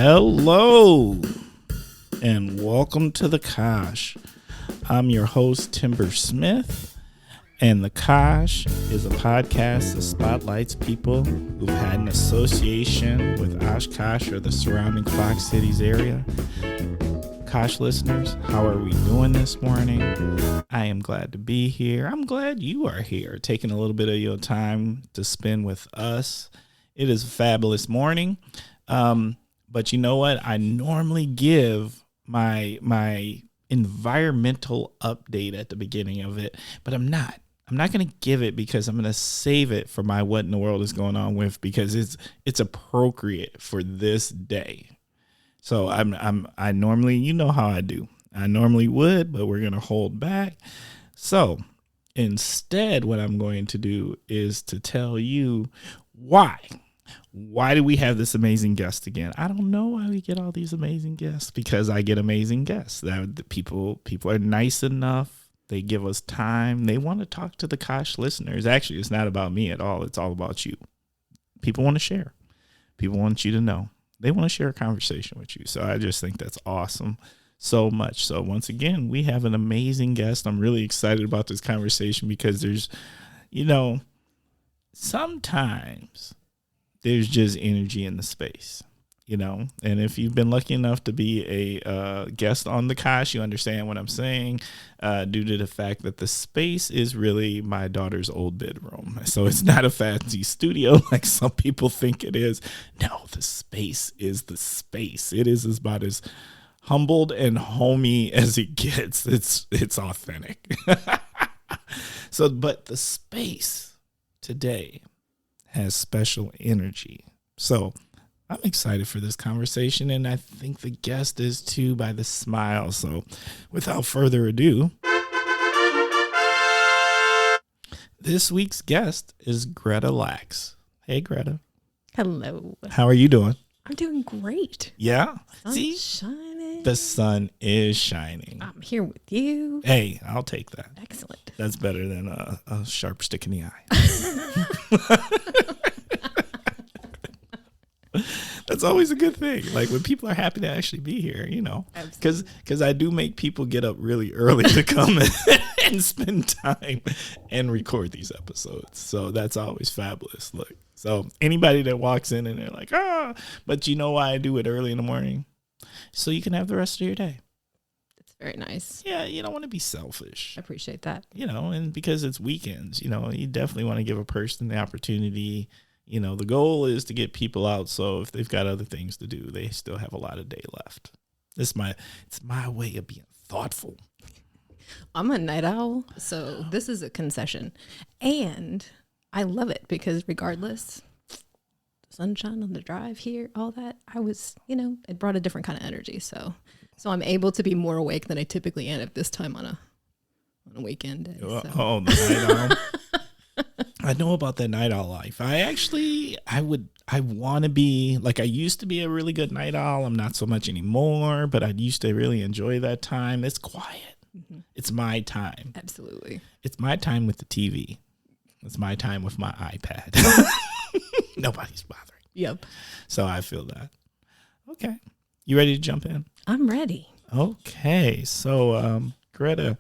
Hello, and welcome to the Kosh. I'm your host, Timber Smith, and the Kosh is a podcast that spotlights people who've had an association with Oshkosh or the surrounding Fox Cities area. Kosh listeners, how are we doing this morning? I am glad to be here. I'm glad you are here, taking a little bit of your time to spend with us. It is a fabulous morning. But you know what? I normally give my environmental update at the beginning of it, but I'm not. I'm not going to give it because I'm going to save it for my what in the world is going on with, because it's appropriate for this day. So I normally, you know how I do. I normally would, but we're going to hold back. So instead, what I'm going to do is to tell you why. Why do we have this amazing guest again? I don't know why we get all these amazing guests, because I get amazing guests. That people are nice enough. They give us time. They want to talk to the Kosh listeners. Actually, it's not about me at all. It's all about you. People want to share. People want you to know. They want to share a conversation with you. So I just think that's awesome so much. So once again, we have an amazing guest. I'm really excited about this conversation because there's, sometimes there's just energy in the space, and if you've been lucky enough to be a guest on the Kosh, you understand what I'm saying, due to the fact that the space is really my daughter's old bedroom. So it's not a fancy studio like some people think it is. No, the space is the space. It is about as humbled and homey as it gets. It's authentic. But the space today has special energy. So I'm excited for this conversation, and I think the guest is too by the smile. So without further ado, this week's guest is Greta Lax. Hey, Greta. Hello. How are you doing? I'm doing great. Yeah? Sun's shining. The sun is shining. I'm here with you. Hey, I'll take that. Excellent. That's better than a sharp stick in the eye. That's always a good thing. Like when people are happy to actually be here, because I do make people get up really early to come and spend time and record these episodes. So that's always fabulous. Look, so anybody that walks in and they're like, but you know why I do it early in the morning? So you can have the rest of your day. That's very nice. Yeah, you don't want to be selfish. I appreciate that. And because it's weekends, you definitely want to give a person the opportunity. The goal is to get people out, so if they've got other things to do, they still have a lot of day left. It's my way of being thoughtful. I'm a night owl, so this is a concession. And I love it because regardless, the sunshine on the drive here, all that, I was, it brought a different kind of energy. So I'm able to be more awake than I typically am at this time on a weekend day. So. Oh, the night owl. I know about that night owl life. I want to be, like, I used to be a really good night owl. I'm not so much anymore, but I used to really enjoy that time. It's quiet. Mm-hmm. It's my time. Absolutely. It's my time with the TV. It's my time with my iPad. Nobody's bothering. Yep. So I feel that. Okay. You ready to jump in? I'm ready. Okay. So, Greta,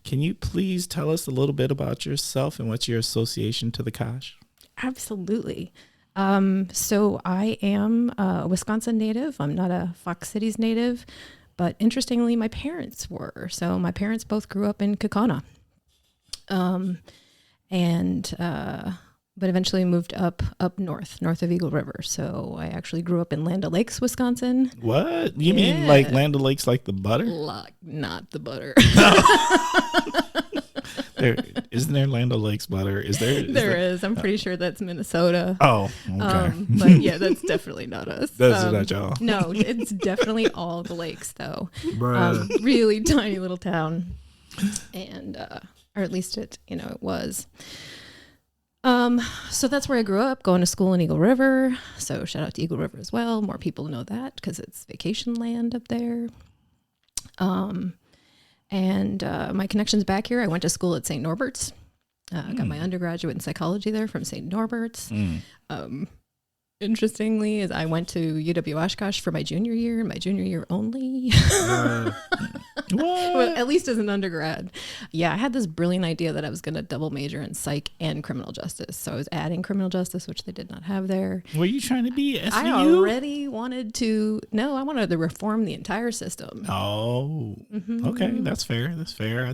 can you please tell us a little bit about yourself and what's your association to the Kosh? Absolutely. So I am a Wisconsin native. I'm not a Fox Cities native, but interestingly, my parents were. So my parents both grew up in Kaukauna. But eventually moved up north of Eagle River. So I actually grew up in Land O'Lakes, Wisconsin. What? You mean like Land O'Lakes, like the butter? Not the butter. Isn't there Land O'Lakes butter? There is. I'm pretty sure that's Minnesota. Oh, okay. But yeah, that's definitely not us. That's not y'all. No, it's definitely all the lakes, though. Really tiny little town, and or at least it was. So that's where I grew up, going to school in Eagle River. So shout out to Eagle River as well. More people know that because it's vacation land up there. And my connections back here, I went to school at St. Norbert's. Got my undergraduate in psychology there from St. Norbert's. Interestingly, is I went to UW Oshkosh for my junior year and my junior year only. Well, at least as an undergrad. Yeah, I had this brilliant idea that I was going to double major in psych and criminal justice. So I was adding criminal justice, which they did not have there. Were you trying to be SVU? I already wanted to, no, I wanted to reform the entire system. Oh, okay. That's fair. That's fair. I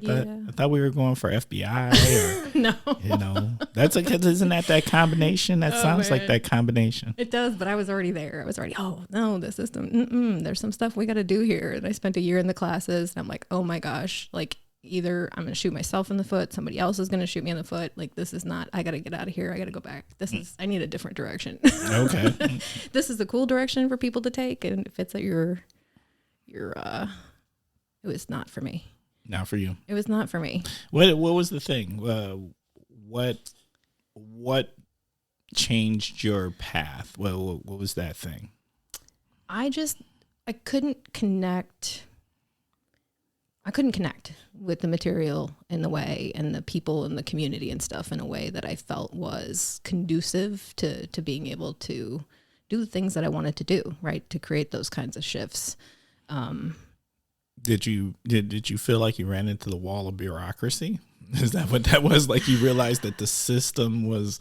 thought we were going for FBI or, No. you know, that's isn't that combination? That sounds like that combination. It does, but I was already there. I was already, oh, no, the system, there's some stuff we got to do here. And I spent a year in the classes, and I'm like, oh my gosh, like either I'm going to shoot myself in the foot, somebody else is going to shoot me in the foot. Like, this is not, I got to get out of here. I got to go back. I need a different direction. Okay. This is a cool direction for people to take. And if it's at it was not for me. Not for you. It was not for me. What was the thing? What changed your path? What was that thing? I couldn't connect. I couldn't connect with the material in the way and the people and the community and stuff in a way that I felt was conducive to being able to do the things that I wanted to do, right? To create those kinds of shifts. Did you feel like you ran into the wall of bureaucracy? Is that what that was? Like you realized that the system was,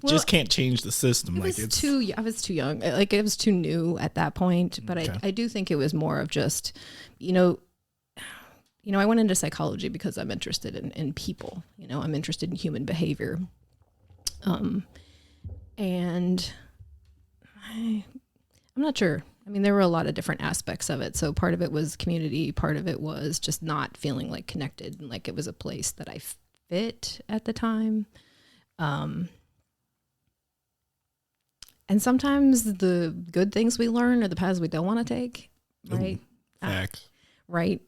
just can't change the system. I was too young. Like it was too new at that point. But okay. I do think it was more of just, I went into psychology because I'm interested in people. I'm interested in human behavior. And I'm not sure. I mean, there were a lot of different aspects of it. So part of it was community. Part of it was just not feeling like connected and like it was a place that I fit at the time. And sometimes the good things we learn are the paths we don't want to take. Right. Ooh, facts. Right.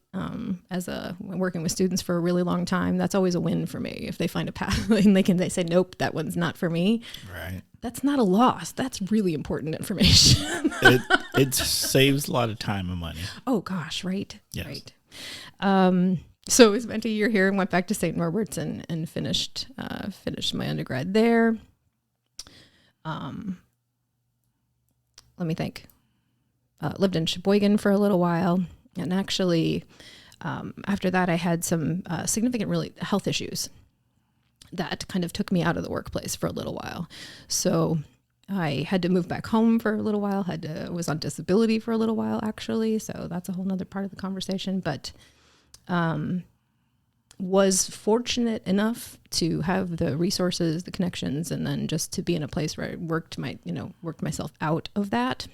Working with students for a really long time, that's always a win for me. If they find a path and they say, nope, that one's not for me. Right. That's not a loss. That's really important information. It saves a lot of time and money. Oh gosh. Right. Yes. Right. So I spent a year here and went back to St. Norbert's and finished my undergrad there. Let me think. Lived in Sheboygan for a little while. And actually, after that, I had some significant health issues that kind of took me out of the workplace for a little while. So I had to move back home for a little while, was on disability for a little while, actually. So that's a whole nother part of the conversation. But was fortunate enough to have the resources, the connections, and then just to be in a place where I worked myself out of that.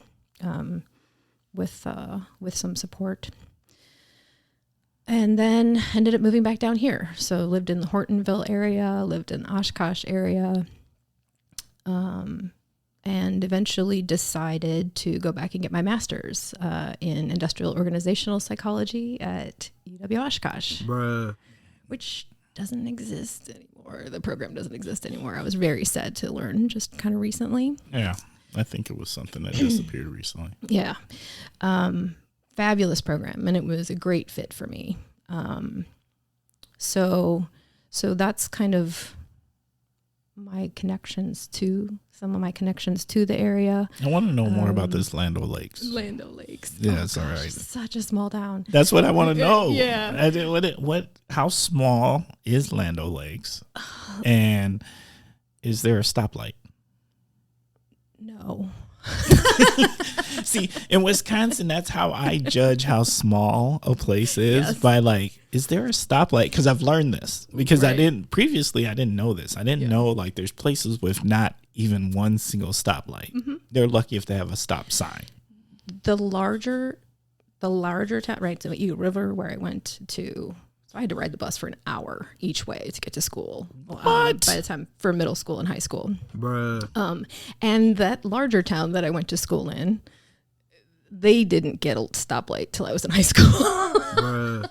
With some support, and then ended up moving back down here. So lived in the Hortonville area, lived in the Oshkosh area, and eventually decided to go back and get my master's in industrial organizational psychology at UW Oshkosh, which doesn't exist anymore. The program doesn't exist anymore. I was very sad to learn just kind of recently. Yeah. I think it was something that disappeared recently. Yeah. Fabulous program. And it was a great fit for me. So that's kind of some of my connections to the area. I want to know more about this Land O'Lakes. Land O'Lakes. Yeah, it's all right. Such a small town. That's what I want to know. Yeah. How small is Land O'Lakes? And is there a stoplight? No. See, in Wisconsin, that's how I judge how small a place is. Yes. By is there a stoplight? Because I've learned this because right. I didn't know this. I didn't know there's places with not even one single stoplight. Mm-hmm. They're lucky if they have a stop sign. The larger town, right? So Eagle River, where I went to. So I had to ride the bus for an hour each way to get to school. What? By the time for middle school and high school. Bruh. And that larger town that I went to school in, they didn't get a stoplight till I was in high school. Bruh.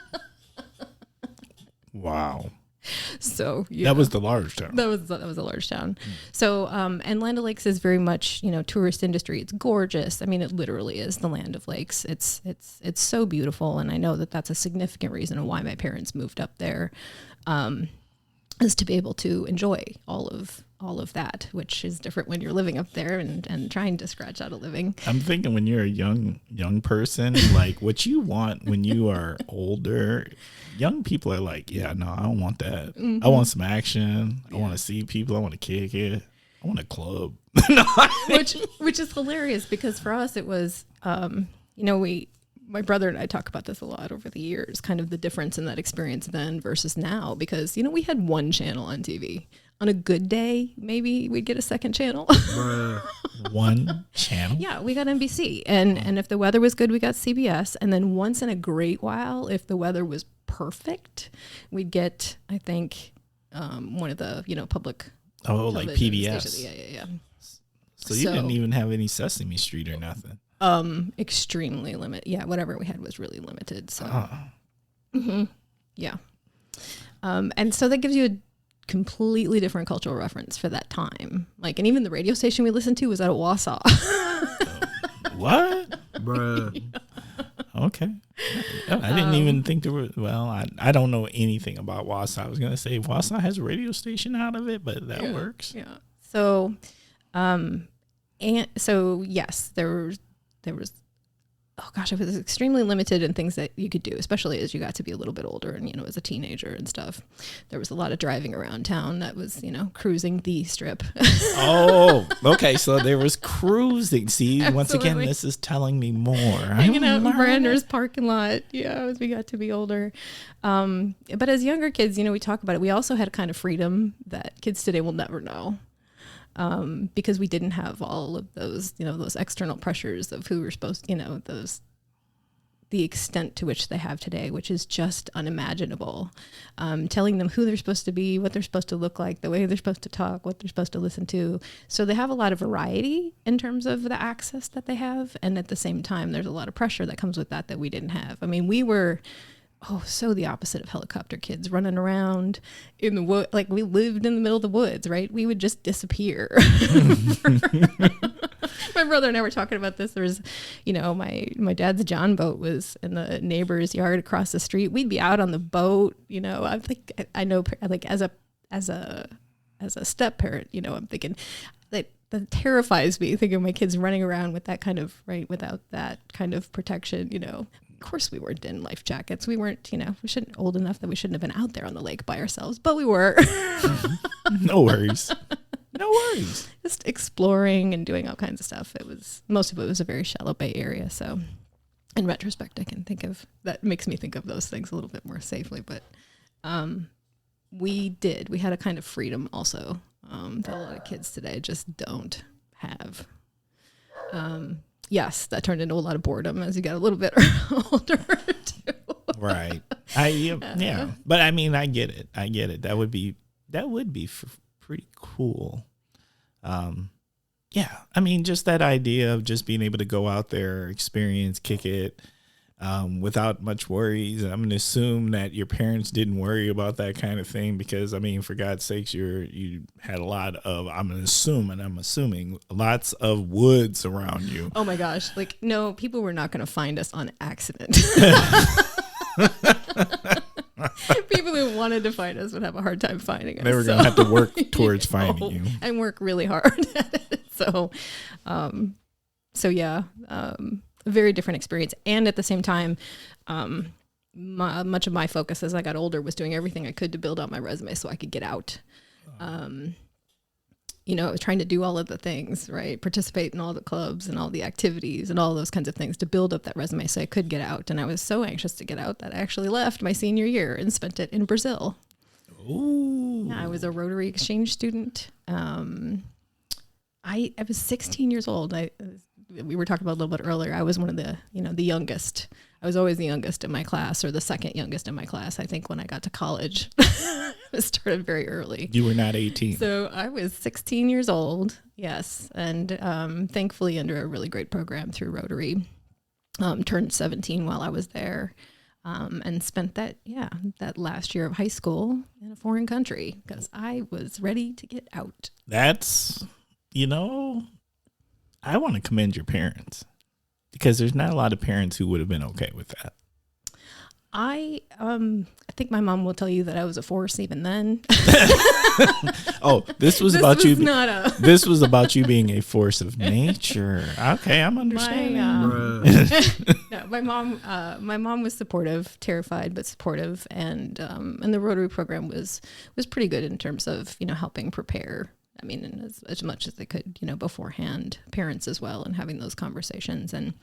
Wow. So that was the large town. That was a large town. So and Land O'Lakes is very much tourist industry. It's gorgeous. I mean, it literally is the land of lakes. It's so beautiful, and I know that that's a significant reason why my parents moved up there. is to be able to enjoy all of that, which is different when you're living up there and trying to scratch out a living. I'm thinking when you're a young person, like what you want when you are older, young people are like, yeah, no, I don't want that. Mm-hmm. I want some action. I want to see people. I want to kick it. I want a club. which is hilarious because for us it was, my brother and I talk about this a lot over the years, kind of the difference in that experience then versus now, because, we had one channel on TV. On a good day, maybe we'd get a second channel. One channel? Yeah, we got NBC. And if the weather was good, we got CBS. And then once in a great while, if the weather was perfect, we'd get, I think, one of the, public. Oh, like PBS. Stations. Yeah. So you didn't even have any Sesame Street or nothing? Extremely limited. Yeah, whatever we had was really limited. So, yeah. And so that gives you a completely different cultural reference for that time. Like, and even the radio station we listened to was out of Wausau. What? Bruh. Yeah. Okay. I didn't even think there were, I don't know anything about Wausau. I was going to say Wausau has a radio station out of it, but that works. Yeah. So, yes, there was, oh gosh, it was extremely limited in things that you could do, especially as you got to be a little bit older and, as a teenager and stuff. There was a lot of driving around town that was, cruising the strip. Oh, okay. So there was cruising. See, Absolutely. Once again, this is telling me more. Hanging out in Brander's parking lot. Yeah, as we got to be older. But as younger kids, we talk about it. We also had a kind of freedom that kids today will never know. Because we didn't have all of those, those external pressures of who we're supposed to, the extent to which they have today, which is just unimaginable. Telling them who they're supposed to be, what they're supposed to look like, the way they're supposed to talk, what they're supposed to listen to. So they have a lot of variety in terms of the access that they have. And at the same time, there's a lot of pressure that comes with that we didn't have. I mean, we were... so the opposite of helicopter kids, running around in the wood. Like, we lived in the middle of the woods, right? We would just disappear. My brother and I were talking about this. There was, my dad's John boat was in the neighbor's yard across the street. We'd be out on the boat. I think I know, like, as a step parent, I'm thinking that terrifies me, thinking of my kids running around with that kind of, right, without that kind of protection, Of course we weren't in life jackets. We weren't, we shouldn't old enough that we shouldn't have been out there on the lake by ourselves, but we were. No worries. No worries. Just exploring and doing all kinds of stuff. Most of it was a very shallow Bay Area. So in retrospect, I can think of, that makes me think of those things a little bit more safely. But we had a kind of freedom also that a lot of kids today just don't have. Yes, that turned into a lot of boredom as you got a little bit older too. Right. Yeah. But I mean, I get it. That would be pretty cool. Yeah. I mean, just that idea of just being able to go out there, experience, kick it, without much worries. I'm going to assume that your parents didn't worry about that kind of thing because, I mean, for God's sakes, you had a lot of, I'm assuming, lots of woods around you. Oh my gosh. Like, no, people were not going to find us on accident. People who wanted to find us would have a hard time finding us. They were going to have to work towards finding you. And work really hard at it. So yeah. Very different experience. And at the same time, much of my focus as I got older was doing everything I could to build out my resume so I could get out. I was trying to do all of the things, right? Participate in all the clubs and all the activities and all those kinds of things to build up that resume so I could get out. And I was so anxious to get out that I actually left my senior year and spent it in Brazil. Ooh. I was a Rotary exchange student. I was 16 years old. We were talking about a little bit earlier. I was one of the youngest. I was always the youngest in my class, or the second youngest in my class. I think when I got to college, it started very early. You were not 18. So I was 16 years old. Yes. And thankfully under a really great program through Rotary, turned 17 while I was there. And spent that last year of high school in a foreign country because I was ready to get out. That's, I want to commend your parents because there's not a lot of parents who would have been okay with that. I think my mom will tell you that I was a force even then. Oh, this was about was you. Not a This was about you being a force of nature. Okay, I'm understanding. No, my mom was supportive, terrified but supportive, and the Rotary program was pretty good in terms of helping prepare. I mean, and as much as they could, beforehand, parents as well, and having those conversations and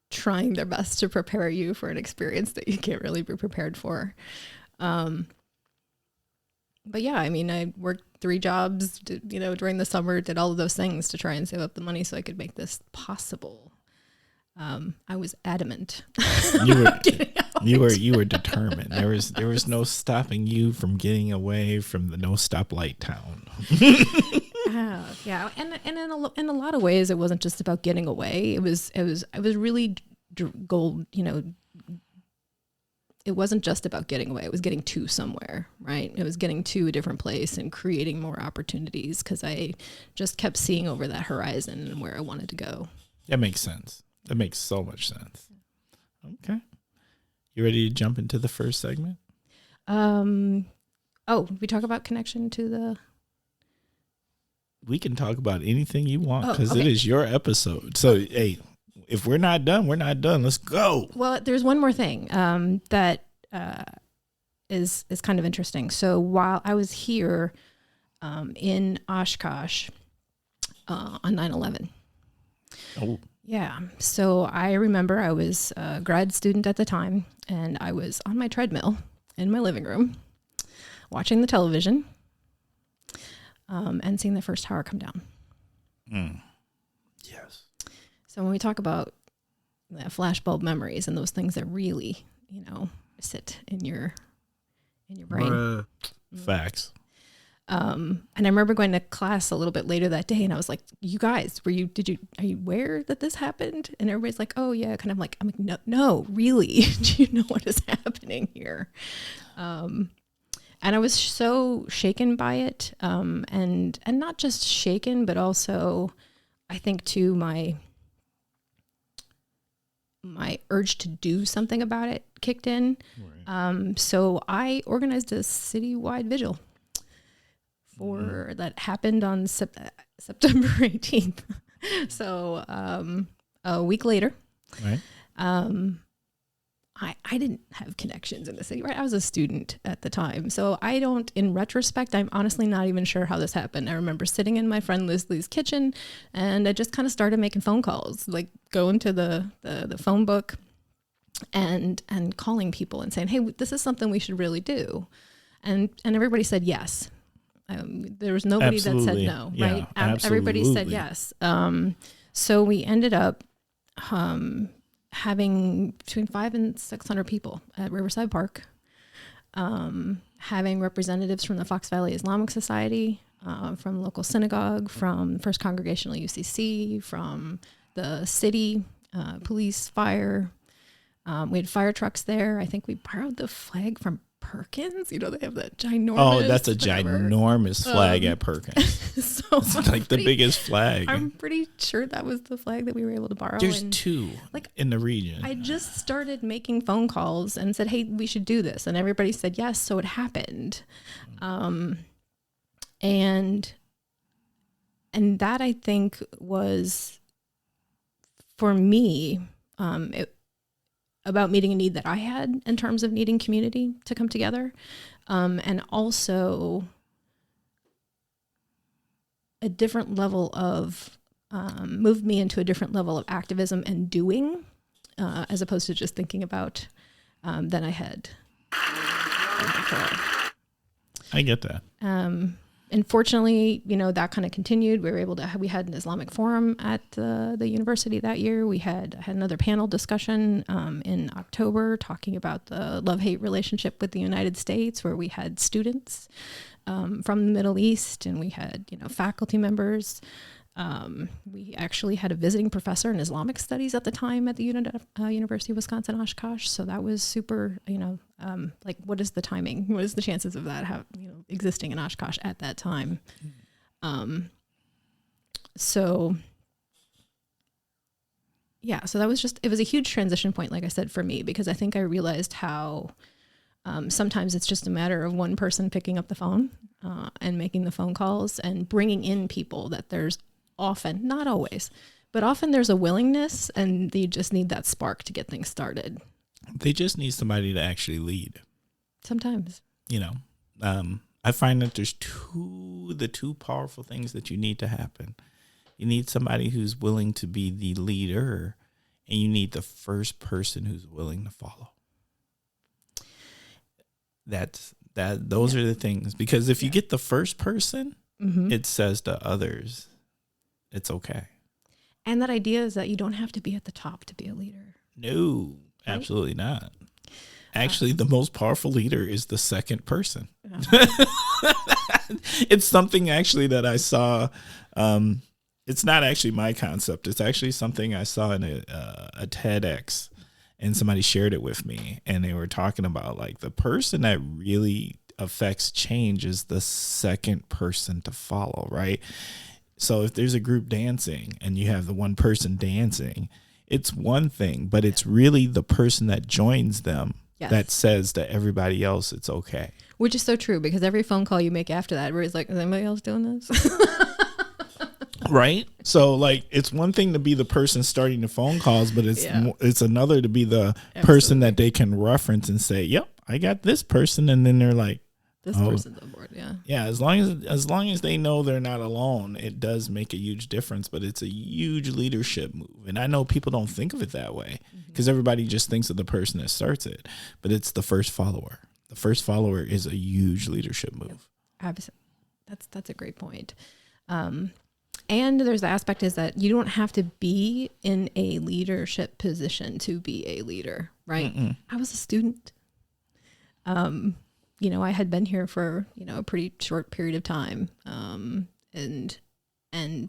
trying their best to prepare you for an experience that you can't really be prepared for. But yeah, I mean, I worked 3 jobs, during the summer, did all of those things to try and save up the money so I could make this possible. I was adamant. You were determined. There was no stopping you from getting away from the no stoplight town. Yeah, and in a lot of ways, it wasn't just about getting away. It was really gold. It wasn't just about getting away. It was getting to somewhere, right? It was getting to a different place and creating more opportunities because I just kept seeing over that horizon and where I wanted to go. That makes sense. That makes so much sense. Okay. You ready to jump into the first segment? We talk about connection to the... We can talk about anything you want because okay. It is your episode. So, hey, if we're not done, we're not done. Let's go. Well, there's one more thing that is kind of interesting. So while I was here in Oshkosh on 9/11. Oh. Yeah. So I remember I was a grad student at the time, and I was on my treadmill in my living room watching the television and seeing the first tower come down. Yes. So when we talk about flashbulb memories and those things that really, sit in your brain. Facts. And I remember going to class a little bit later that day, and I was like, "You guys, are you aware that this happened?" And everybody's like, "Oh yeah," kind of like, I'm like, "No, really? Do you know what is happening here?" And I was so shaken by it, and not just shaken, but also, I think too, my urge to do something about it kicked in. Right. So I organized a citywide vigil that happened on September 18th. So a week later, right. I didn't have connections in the city, right? I was a student at the time. So in retrospect, I'm honestly not even sure how this happened. I remember sitting in my friend Leslie's kitchen, and I just kind of started making phone calls, like going to the phone book and calling people and saying, "Hey, this is something we should really do." And everybody said yes. There was nobody that said no, right? Everybody said yes. So we ended up having between 500 and 600 people at Riverside Park, having representatives from the Fox Valley Islamic Society, from local synagogue, from First Congregational UCC, from the city, police, fire. We had fire trucks there. I think we borrowed the flag from Perkins. They have that ginormous. Oh, that's a ginormous flag at Perkins. So it's like the biggest flag. I'm pretty sure that was the flag that we were able to borrow. There's 2 in the region. I just started making phone calls and said, "Hey, we should do this," and everybody said yes. So it happened, and that I think was for me. About meeting a need that I had in terms of needing community to come together. And also a different level of, moved me into a different level of activism and doing, as opposed to just thinking about, than I had before. I get that. And fortunately, that kind of continued. We had an Islamic forum at the university that year. We had another panel discussion in October talking about the love-hate relationship with the United States, where we had students from the Middle East, and we had, faculty members. We actually had a visiting professor in Islamic studies at the time at the University of Wisconsin Oshkosh. So that was super, what is the timing? What is the chances of that existing in Oshkosh at that time? Yeah. So that was it was a huge transition point, like I said, for me, because I think I realized how sometimes it's just a matter of one person picking up the phone and making the phone calls and bringing in people that there's often, not always, but often there's a willingness and you just need that spark to get things started. They just need somebody to actually lead. Sometimes. You know, I find that there's the two powerful things that you need to happen. You need somebody who's willing to be the leader, and you need the first person who's willing to follow. Those are the things, because if you get the first person, it says to others, it's okay. And that idea is that you don't have to be at the top to be a leader. No, right? Absolutely not. Actually, the most powerful leader is the second person. It's something actually that I saw. It's not actually my concept. It's actually something I saw in a TEDx. And somebody shared it with me, and they were talking about like the person that really affects change is the second person to follow, right? So if there's a group dancing and you have the one person dancing, it's one thing, but it's really the person that joins them that says to everybody else it's okay. Which is so true, because every phone call you make after that where it's like, is anybody else doing this? Right. So like, it's one thing to be the person starting the phone calls, but it's another to be the person that they can reference and say, yep, I got this person. And then they're like, this person's on board. Yeah. Yeah. As long as they know they're not alone, it does make a huge difference, but it's a huge leadership move. And I know people don't think of it that way because everybody just thinks of the person that starts it, but it's the first follower. The first follower is a huge leadership move. Absolutely. That's a great point. And there's the aspect is that you don't have to be in a leadership position to be a leader, right? I was a student. You know, I had been here for, a pretty short period of time. And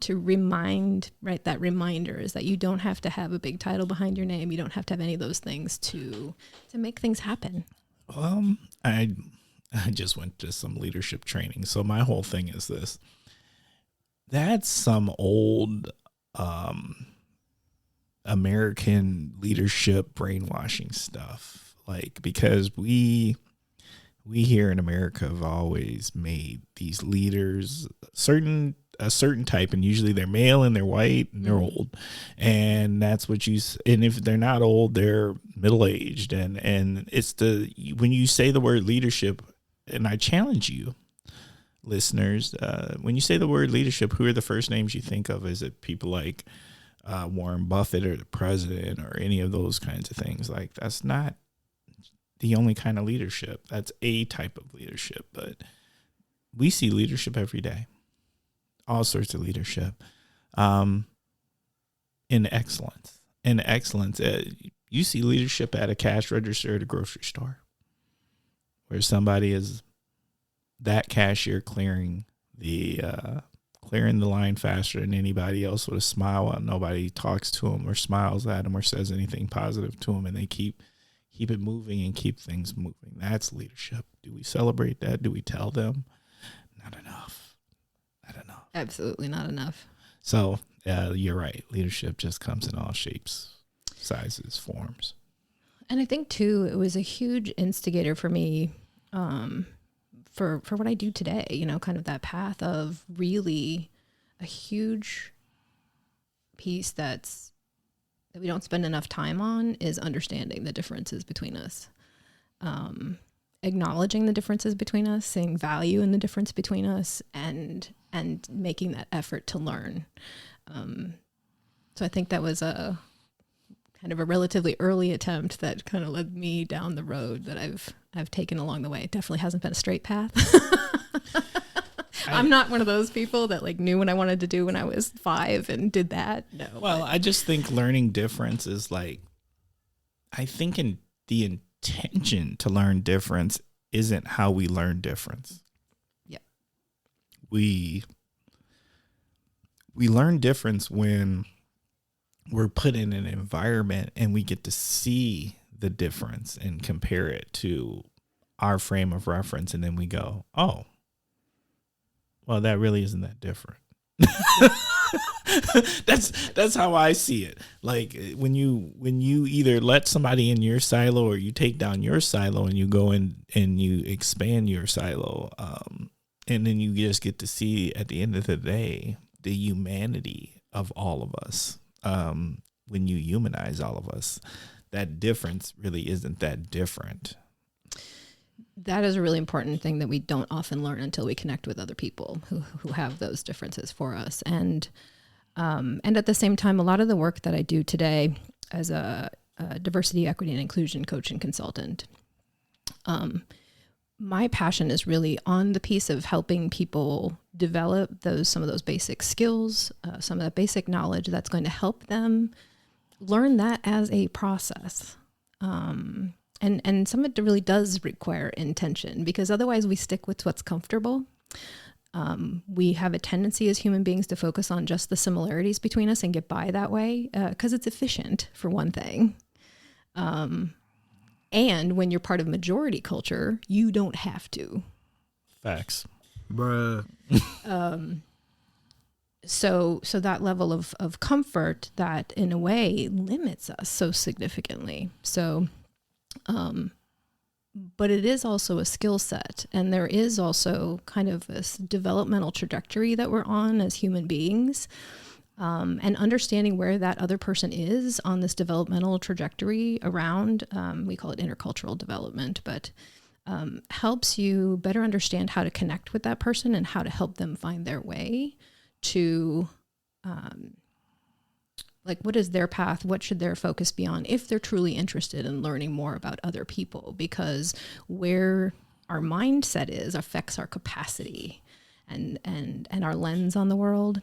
to remind, right, that reminder is that you don't have to have a big title behind your name. You don't have to have any of those things to make things happen. I just went to some leadership training. So my whole thing is this. That's some old American leadership brainwashing stuff. Like, because we here in America have always made these leaders a certain type, and usually they're male and they're white and they're old, and that's what and if they're not old, they're middle-aged, and it's when you say the word leadership, and I challenge you, listeners, when you say the word leadership, who are the first names you think of? Is it people like Warren Buffett or the president or any of those kinds of things? Like, that's not the only kind of leadership. That's a type of leadership, but we see leadership every day, all sorts of leadership, in excellence. You see leadership at a cash register at a grocery store, where somebody is that cashier clearing the line faster than anybody else with a smile while nobody talks to them or smiles at them or says anything positive to them, and they keep it moving and keep things moving. That's leadership. Do we celebrate that? Do we tell them? Not enough. Absolutely not enough. So you're right. Leadership just comes in all shapes, sizes, forms. And I think too, it was a huge instigator for me, for what I do today, kind of that path of really a huge piece that we don't spend enough time on is understanding the differences between us, acknowledging the differences between us, seeing value in the difference between us, and making that effort to learn. So I think that was a kind of a relatively early attempt that kind of led me down the road that I've taken along the way. It definitely hasn't been a straight path. I'm not one of those people that like knew what I wanted to do when I was 5 and did that. No. Well, I just think learning difference is like, I think in the intention to learn difference isn't how we learn difference. Yeah. We learn difference when we're put in an environment and we get to see the difference and compare it to our frame of reference. And then we go, oh, well, that really isn't that different. That's how I see it. Like when you either let somebody in your silo or you take down your silo and you go in and you expand your silo, and then you just get to see at the end of the day the humanity of all of us. When you humanize all of us, that difference really isn't that different. That is a really important thing that we don't often learn until we connect with other people who have those differences for us. And at the same time, a lot of the work that I do today as a diversity, equity, and inclusion coach and consultant, my passion is really on the piece of helping people develop some of those basic skills, some of that basic knowledge that's going to help them learn that as a process. And some of it really does require intention, because otherwise we stick with what's comfortable. We have a tendency as human beings to focus on just the similarities between us and get by that way, because it's efficient, for one thing. And when you're part of majority culture, you don't have to. Facts. Bruh. So that level of comfort that in a way limits us so significantly. So, but it is also a skill set, and there is also kind of this developmental trajectory that we're on as human beings, and understanding where that other person is on this developmental trajectory around, we call it intercultural development, but helps you better understand how to connect with that person and how to help them find their way to, like, what is their path? What should their focus be on if they're truly interested in learning more about other people? Because where our mindset is affects our capacity and our lens on the world.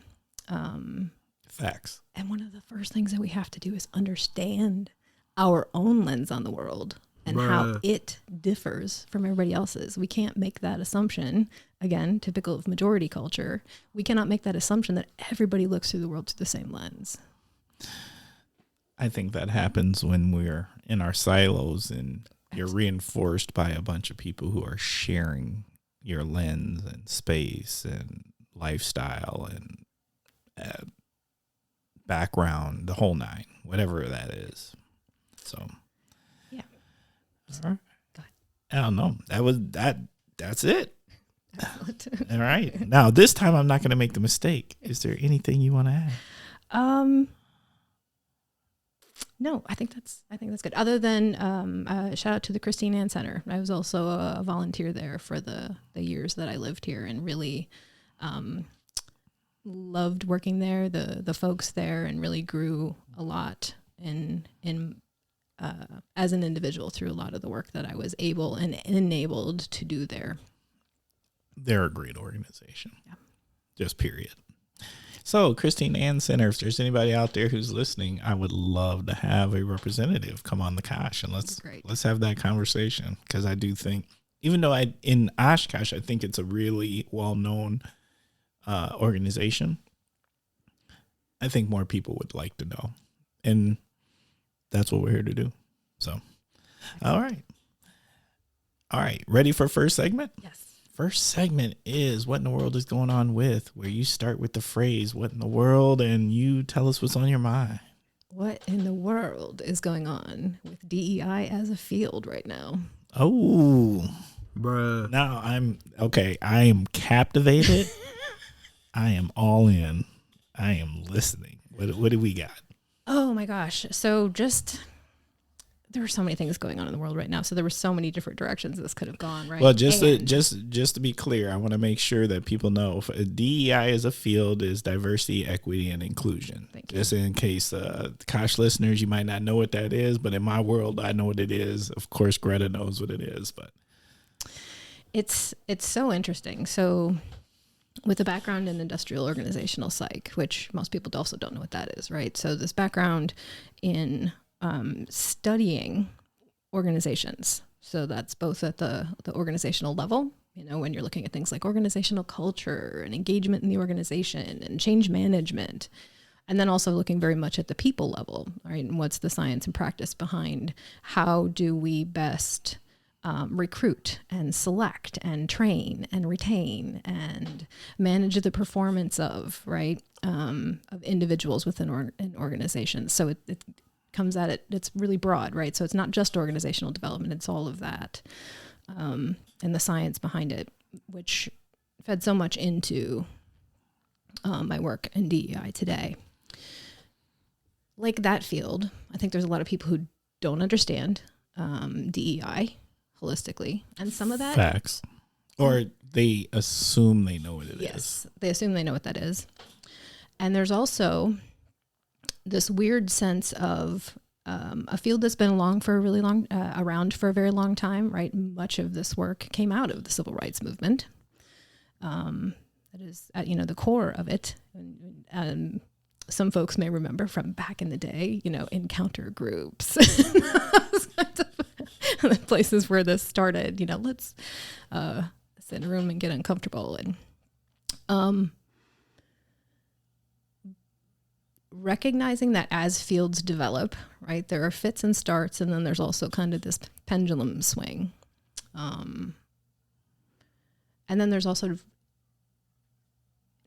Facts. And one of the first things that we have to do is understand our own lens on the world and how it differs from everybody else's. We can't make that assumption. Again, typical of majority culture. We cannot make that assumption that everybody looks through the world through the same lens. I think that happens when we're in our silos and you're reinforced by a bunch of people who are sharing your lens and space and lifestyle and background, the whole nine, whatever that is. So, yeah. All right. I don't know. That's it. All right. Now, this time I'm not going to make the mistake. Is there anything you want to add? No, I think that's good. Other than shout out to the Christine Ann Center. I was also a volunteer there for the years that I lived here, and really loved working there. The folks there, and really grew a lot in as an individual through a lot of the work that I was able and enabled to do there. They're a great organization. Yeah. Just period. So, Christine Ann Center, if there's anybody out there who's listening, I would love to have a representative come on the Kosh, and let's have that conversation, because I do think, even though in Oshkosh, I think it's a really well-known organization, I think more people would like to know, and that's what we're here to do. So, all right. Ready for first segment? Yes. First segment is What in the World is Going On With, where you start with the phrase, what in the world, and you tell us what's on your mind. What in the world is going on with DEI as a field right now? Oh, bruh. Now I am captivated. I am all in. I am listening. What do we got? Oh my gosh. So there are so many things going on in the world right now. So there were so many different directions this could have gone, right? Well, just to be clear, I want to make sure that people know DEI as a field is diversity, equity, and inclusion. Just in case Kosh listeners, you might not know what that is, but in my world, I know what it is. Of course, Greta knows what it is, but it's so interesting. So with a background in industrial organizational psych, which most people also don't know what that is, right? So this background in studying organizations. So that's both at the organizational level, when you're looking at things like organizational culture and engagement in the organization and change management, and then also looking very much at the people level, right? And what's the science and practice behind how do we best recruit and select and train and retain and manage the performance of, right, of individuals within an organization. So it comes at it, it's really broad, right? So it's not just organizational development, it's all of that, and the science behind it, which fed so much into my work in DEI today. Like that field, I think there's a lot of people who don't understand DEI holistically, and some of that facts, or they assume they know what it is. Yes, they assume they know what that is. And there's also this weird sense of a field that's been around for a very long time, right? Much of this work came out of the civil rights movement. That is at, the core of it. And some folks may remember from back in the day, encounter groups, the places where this started. Let's sit in a room and get uncomfortable, and recognizing that as fields develop, right, there are fits and starts, and then there's also kind of this pendulum swing. And then there's also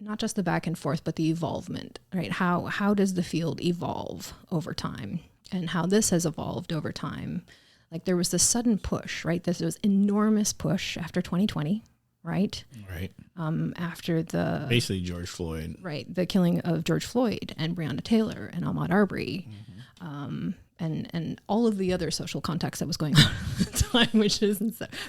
not just the back and forth, but the evolvement, right? How does the field evolve over time, and how this has evolved over time? Like there was this sudden push, right? This was enormous push after 2020, right? Right. After basically George Floyd. Right. The killing of George Floyd and Breonna Taylor and Ahmaud Arbery, and all of the other social context that was going on at the time, which is,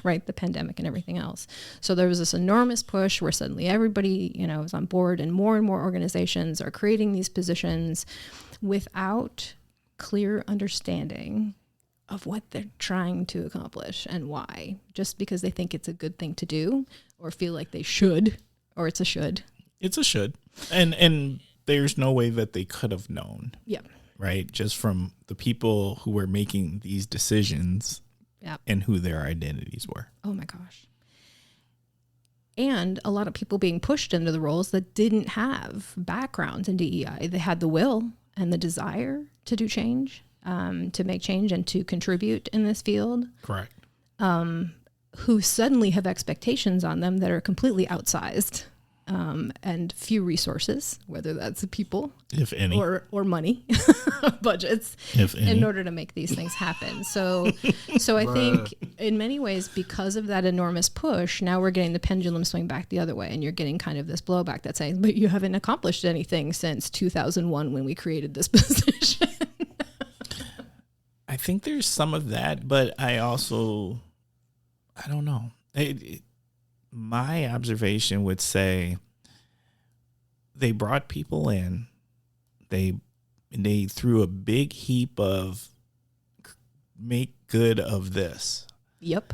right, the pandemic and everything else. So there was this enormous push where suddenly everybody, was on board, and more organizations are creating these positions without clear understanding of what they're trying to accomplish and why, just because they think it's a good thing to do or feel like they should, or it's a should. It's a should. And there's no way that they could have known. Yeah. Right? Just from the people who were making these decisions, and who their identities were. Oh my gosh. And a lot of people being pushed into the roles that didn't have backgrounds in DEI. They had the will and the desire to do change, to make change and to contribute in this field. Correct. Who suddenly have expectations on them that are completely outsized, and few resources, whether that's people, if any, or money, budgets, if any, in order to make these things happen. So I think in many ways, because of that enormous push, now we're getting the pendulum swing back the other way, and you're getting kind of this blowback that's saying, but you haven't accomplished anything since 2001 when we created this position. I think there's some of that, but I don't know. My observation would say they brought people in. They threw a big heap of make good of this. Yep.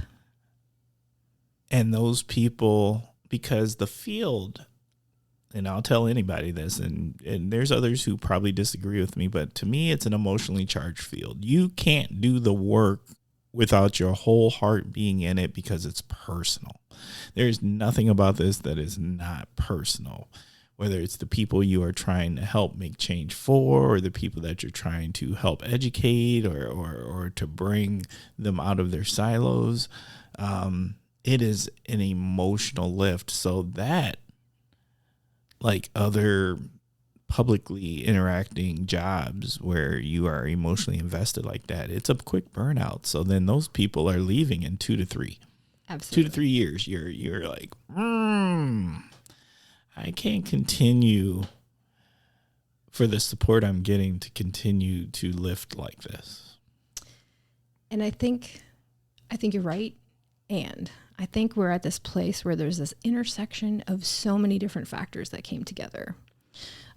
And those people, because the field, and I'll tell anybody this, and there's others who probably disagree with me, but to me, it's an emotionally charged field. You can't do the work without your whole heart being in it, because it's personal. There's nothing about this that is not personal, whether it's the people you are trying to help make change for, or the people that you're trying to help educate, or to bring them out of their silos. It is an emotional lift. So that, like other publicly interacting jobs where you are emotionally invested like that, it's a quick burnout. So then those people are leaving in 2 to 3. Absolutely. 2 to 3 years. You're like, I can't continue for the support I'm getting to continue to lift like this. And I think you're right. And I think we're at this place where there's this intersection of so many different factors that came together.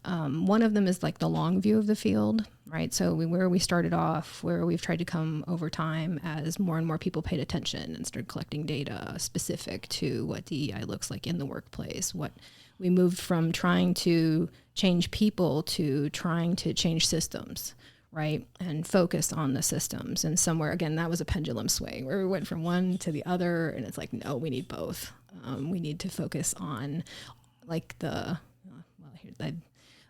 One of them is like the long view of the field, right? So where we started off, where we've tried to come over time as more and more people paid attention and started collecting data specific to what DEI looks like in the workplace. What we moved from trying to change people to trying to change systems, right? And focus on the systems. And somewhere, again, that was a pendulum swing where we went from one to the other, and it's like, no, we need both. We need to focus on like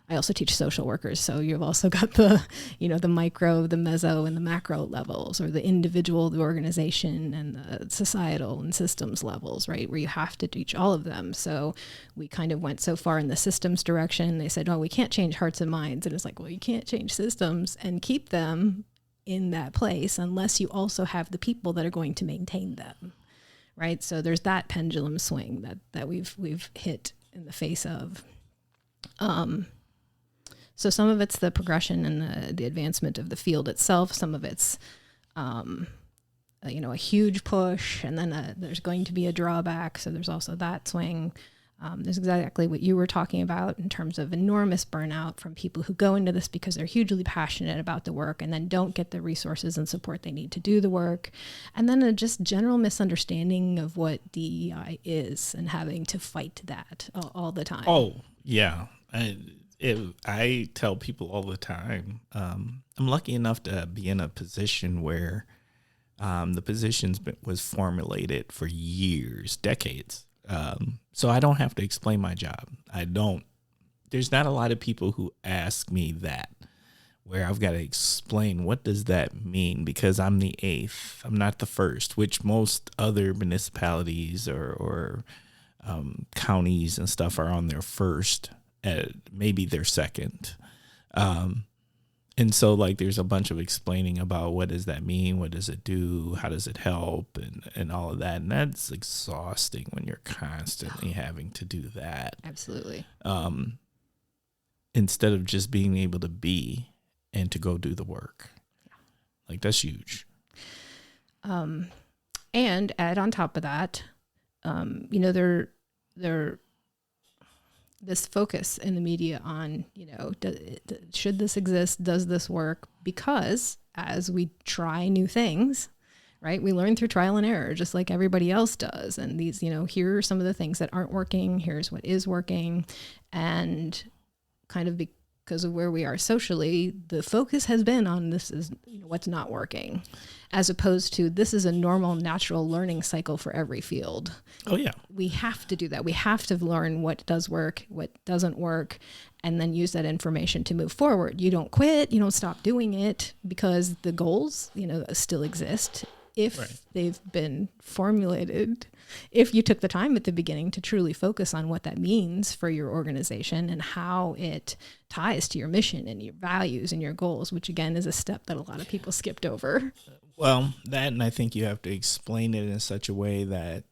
I also teach social workers. So you've also got the, the micro, the meso, and the macro levels, or the individual, the organization, and the societal and systems levels, right? Where you have to teach all of them. So we kind of went so far in the systems direction. They said, oh, we can't change hearts and minds. And it's like, well, you can't change systems and keep them in that place unless you also have the people that are going to maintain them, right? So there's that pendulum swing that we've hit in the face of. So some of it's the progression and the advancement of the field itself. Some of it's, a huge push, and then there's going to be a drawback. So there's also that swing. There's exactly what you were talking about in terms of enormous burnout from people who go into this because they're hugely passionate about the work and then don't get the resources and support they need to do the work. And then a just general misunderstanding of what DEI is and having to fight that all the time. Oh, yeah. I tell people all the time, I'm lucky enough to be in a position where the positions was formulated for years, decades. So I don't have to explain my job. There's not a lot of people who ask me that, where I've got to explain what does that mean, because I'm the eighth. I'm not the first, which most other municipalities or counties and stuff are on their first. Maybe their second. And so there's a bunch of explaining about what does that mean? What does it do? How does it help? And all of that. And that's exhausting when you're constantly having to do that. Absolutely. Instead of just being able to be and to go do the work. That's huge. And add on top of that, they're this focus in the media on, should this exist? Does this work? Because as we try new things, right, we learn through trial and error, just like everybody else does. And these, here are some of the things that aren't working. Here's what is working. And kind of because of where we are socially, the focus has been on this is what's not working, as opposed to this is a normal, natural learning cycle for every field. Oh, yeah. We have to do that. We have to learn what does work, what doesn't work, and then use that information to move forward. You don't quit. You don't stop doing it because the goals, still exist if they've been formulated. If you took the time at the beginning to truly focus on what that means for your organization and how it ties to your mission and your values and your goals, which again is a step that a lot of people skipped over. Well, that, and I think you have to explain it in such a way that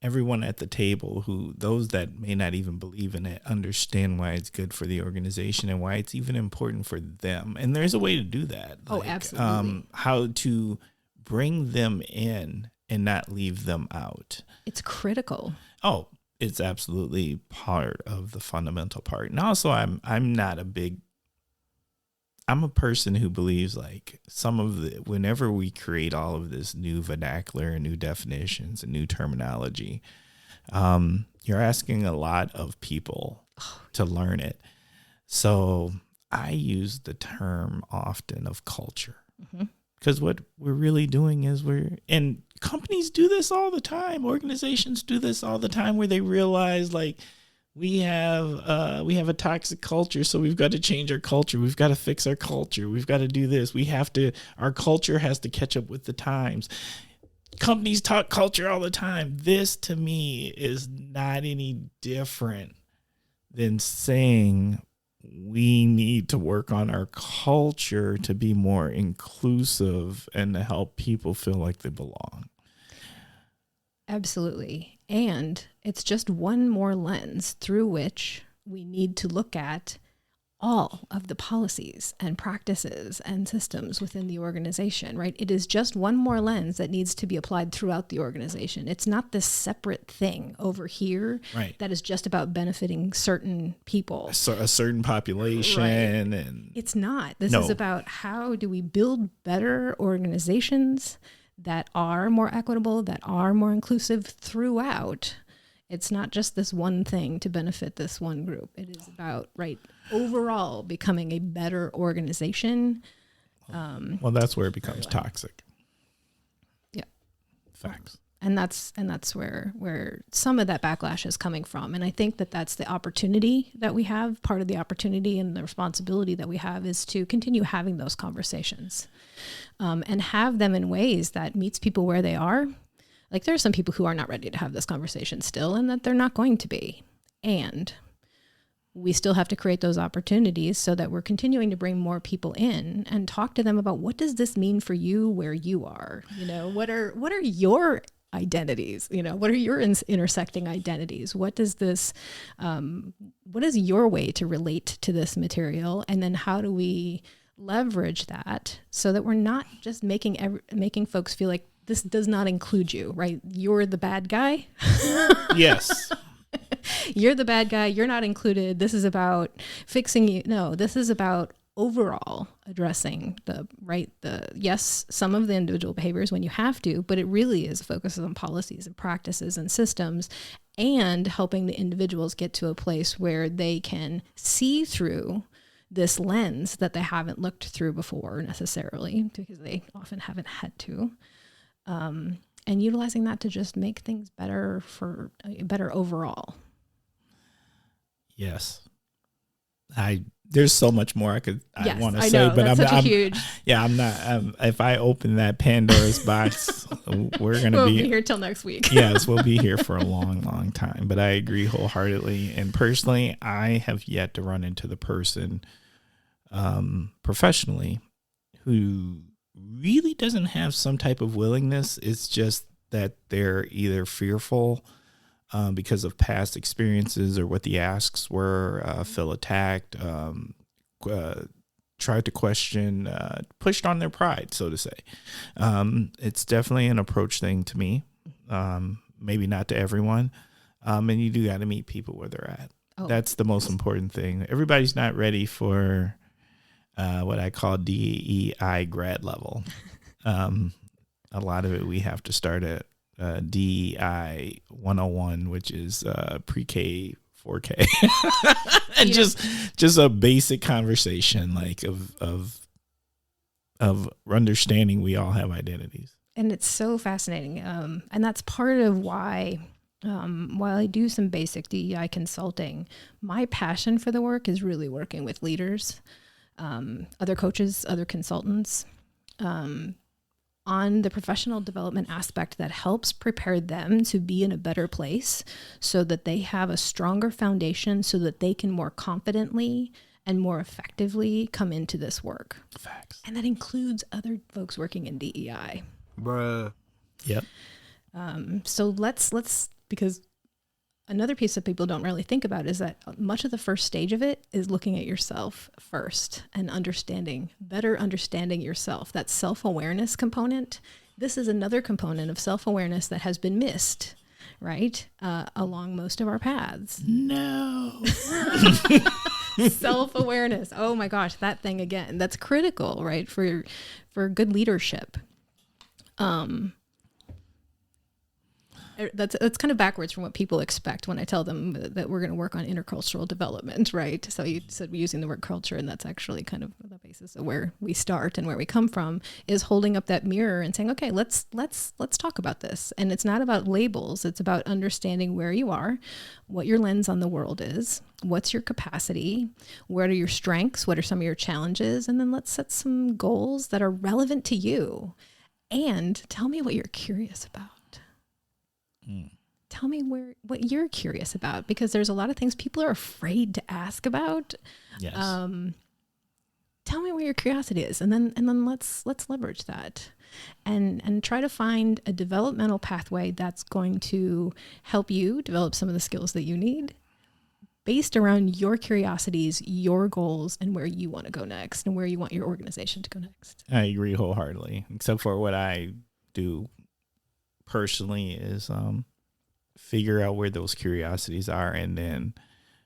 everyone at the table, those that may not even believe in it, understand why it's good for the organization and why it's even important for them. And there's a way to do that. Oh, absolutely. How to bring them in and not leave them out. It's critical. Oh, it's absolutely part of the fundamental part. And also I'm a person who believes whenever we create all of this new vernacular and new definitions and new terminology, you're asking a lot of people to learn it. So I use the term often of culture. Mm-hmm. Because what we're really doing is and companies do this all the time. Organizations do this all the time, where they realize we have a toxic culture, so we've got to change our culture. We've got to fix our culture. We've got to do this. Our culture has to catch up with the times. Companies talk culture all the time. This to me is not any different than saying we need to work on our culture to be more inclusive and to help people feel like they belong. Absolutely. And it's just one more lens through which we need to look at all of the policies and practices and systems within the organization, right? It is just one more lens that needs to be applied throughout the organization. It's not this separate thing over here that is just about benefiting certain people. A certain population. Right. And it's not. This is about how do we build better organizations that are more equitable, that are more inclusive throughout. It's not just this one thing to benefit this one group. It is about, overall becoming a better organization. Well, that's where it becomes toxic. Yeah. Facts. And that's where some of that backlash is coming from. And I think that that's the opportunity that we have. Part of the opportunity and the responsibility that we have is to continue having those conversations, and have them in ways that meets people where they are. Like, there are some people who are not ready to have this conversation still, and that they're not going to be. And we still have to create those opportunities so that we're continuing to bring more people in and talk to them about, what does this mean for you where you are? You know, what are your identities? You know, what are your intersecting identities? What does this, what is your way to relate to this material? And then how do we leverage that so that we're not just making folks feel like this does not include you, right? You're the bad guy. Yes. You're the bad guy. You're not included. This is about fixing you. No, this is about overall addressing yes, some of the individual behaviors when you have to, but it really is focuses on policies and practices and systems, and helping the individuals get to a place where they can see through this lens that they haven't looked through before necessarily, because they often haven't had to. And utilizing that to just make things better overall. Yes. There's so much more I want to say, know, but I'm huge. Yeah, I'm not. If I open that Pandora's box, we'll be here till next week. Yes, we'll be here for a long, long time. But I agree wholeheartedly. And personally, I have yet to run into the person professionally who really doesn't have some type of willingness. It's just that they're either fearful because of past experiences or what the asks were, feel attacked, tried to question, pushed on their pride, so to say. It's definitely an approach thing to me, maybe not to everyone. And you do got to meet people where they're at. Oh. That's the most important thing. Everybody's not ready for what I call DEI grad level. A lot of it we have to start at DEI 101, which is pre-K 4K, and just a basic conversation like of understanding we all have identities. And it's so fascinating, and that's part of why. While I do some basic DEI consulting, my passion for the work is really working with leaders, other coaches, other consultants, on the professional development aspect that helps prepare them to be in a better place so that they have a stronger foundation so that they can more confidently and more effectively come into this work. Facts. And that includes other folks working in DEI. Bruh. Yep. So let's because another piece that people don't really think about is that much of the first stage of it is looking at yourself first and better understanding yourself. That self-awareness component. This is another component of self-awareness that has been missed, right? Along most of our paths. No. Self-awareness. Oh my gosh, that thing again. That's critical, right? For good leadership. That's kind of backwards from what people expect when I tell them that we're going to work on intercultural development, right? So you said we're using the word culture, and that's actually kind of the basis of where we start and where we come from, is holding up that mirror and saying, okay, let's talk about this. And it's not about labels. It's about understanding where you are, what your lens on the world is, what's your capacity, what are your strengths, what are some of your challenges, and then let's set some goals that are relevant to you. And tell me what you're curious about. Tell me what you're curious about, because there's a lot of things people are afraid to ask about. Yes. Tell me where your curiosity is, and then let's leverage that, and try to find a developmental pathway that's going to help you develop some of the skills that you need, based around your curiosities, your goals, and where you want to go next, and where you want your organization to go next. I agree wholeheartedly, except for what I do personally is figure out where those curiosities are, and then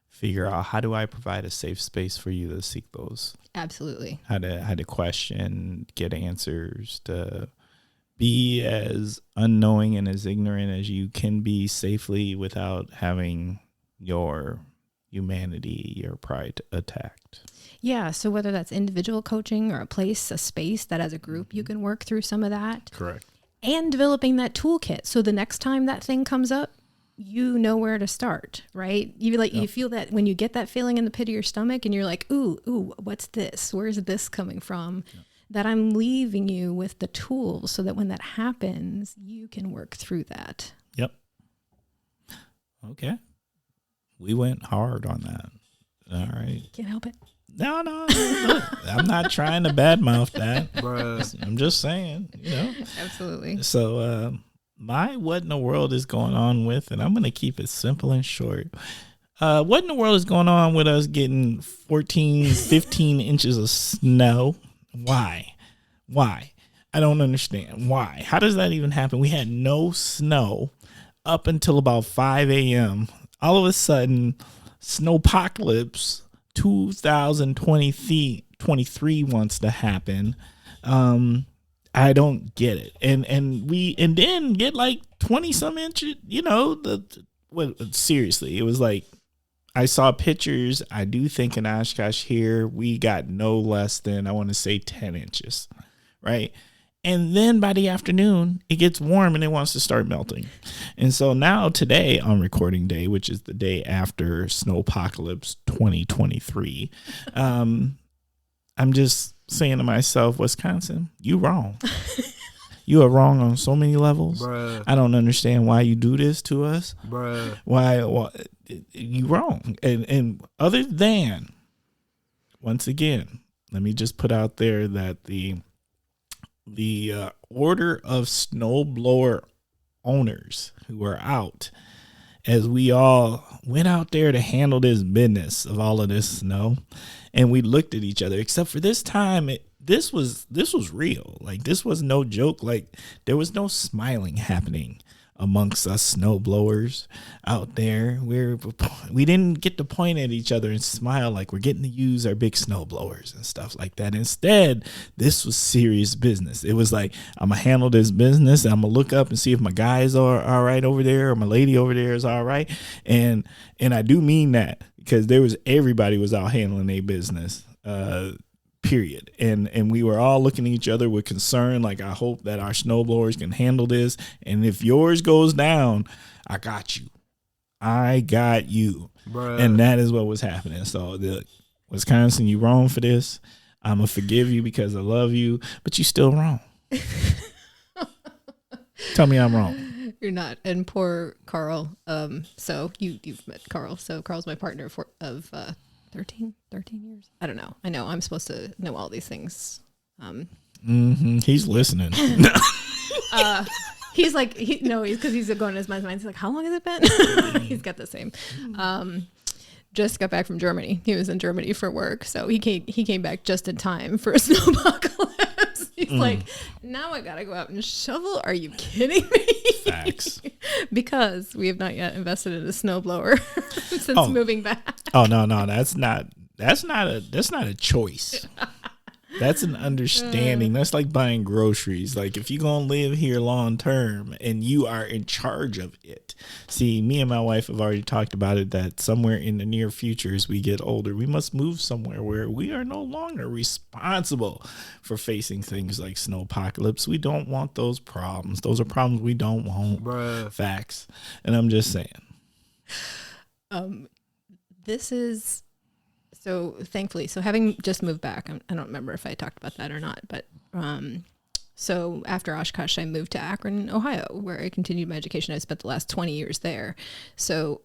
figure out how do I provide a safe space for you to seek those. Absolutely. How to question, get answers, to be as unknowing and as ignorant as you can be safely without having your humanity, your pride attacked. Yeah. So whether that's individual coaching or a space that as a group you can work through some of that. Correct. and developing that toolkit. So the next time that thing comes up, you know where to start, right? You feel that when you get that feeling in the pit of your stomach and you're like, ooh, what's this? Where's this coming from? Yep. That I'm leaving you with the tools so that when that happens, you can work through that. Yep. Okay. We went hard on that. All right. Can't help it. No. Look, I'm not trying to badmouth that. Bruh. I'm just saying, Absolutely. So, my what in the world is going on with, and I'm going to keep it simple and short. What in the world is going on with us getting 14, 15 inches of snow? Why? I don't understand. Why? How does that even happen? We had no snow up until about 5 a.m. All of a sudden, Snowpocalypse 2023 wants to happen. I don't get it. And then get like 20 some inches, seriously, it was like, I saw pictures. I do think in Oshkosh here, we got no less than, I want to say 10 inches, right? And then by the afternoon, it gets warm and it wants to start melting. And so now today on recording day, which is the day after Snowpocalypse 2023, I'm just saying to myself, Wisconsin, you wrong. You are wrong on so many levels. Bruh. I don't understand why you do this to us. Bruh. Why you wrong. And other than, once again, let me just put out there that the order of snowblower owners who are out, as we all went out there to handle this business of all of this snow, and we looked at each other, except for this time, this was real. Like, this was no joke. Like, there was no smiling happening amongst us snow blowers out there. We didn't get to point at each other and smile like we're getting to use our big snow blowers and stuff like that. Instead, this was serious business. It was like, I'm gonna handle this business and I'm gonna look up and see if my guys are all right over there or my lady over there is all right. And I do mean that, because everybody was out handling their business. Period. And we were all looking at each other with concern, like, I hope that our snowblowers can handle this. And if yours goes down, I got you. Bruh. And that is what was happening. So Wisconsin, you wrong for this. I'm going to forgive you because I love you, but you still wrong. Tell me I'm wrong. You're not. And poor Carl. So you've met Carl. So Carl's my partner of 13 years. I don't know. I know I'm supposed to know all these things. He's listening. He's like, because he's going in his mind. He's like, how long has it been? He's got the same. Just got back from Germany. He was in Germany for work, so he came back just in time for a snowpocalypse. He's like, now I gotta go out and shovel. Are you kidding me? Facts. Because we have not yet invested in a snowblower since moving back. Oh no, that's not a choice. That's an understanding. That's like buying groceries. Like, if you're going to live here long term and you are in charge of it. See, me and my wife have already talked about it, that somewhere in the near future, as we get older, we must move somewhere where we are no longer responsible for facing things like snowpocalypse. We don't want those problems. Those are problems we don't want. Bruh. Facts. And I'm just saying. This is... So thankfully, having just moved back, I don't remember if I talked about that or not, but so after Oshkosh, I moved to Akron, Ohio, where I continued my education. I spent the last 20 years there. So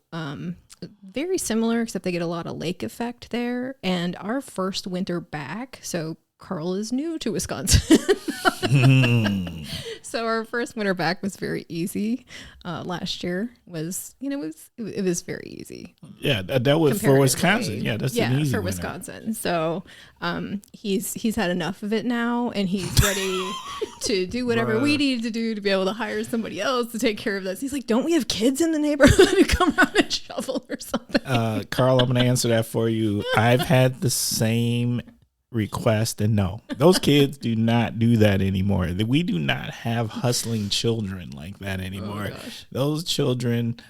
very similar, except they get a lot of lake effect there. And our first winter back, so Carl is new to Wisconsin. So our first winter back was very easy. Last year was, it was very easy. Yeah, that was for Wisconsin. Yeah, that's an easy for winter. Wisconsin. So he's had enough of it now, and he's ready to do whatever we need to do to be able to hire somebody else to take care of this. He's like, don't we have kids in the neighborhood who come around and shovel or something? Carl, I'm going to answer that for you. I've had the same request, and no, those kids do not do that anymore. We do not have hustling children like that anymore. Those children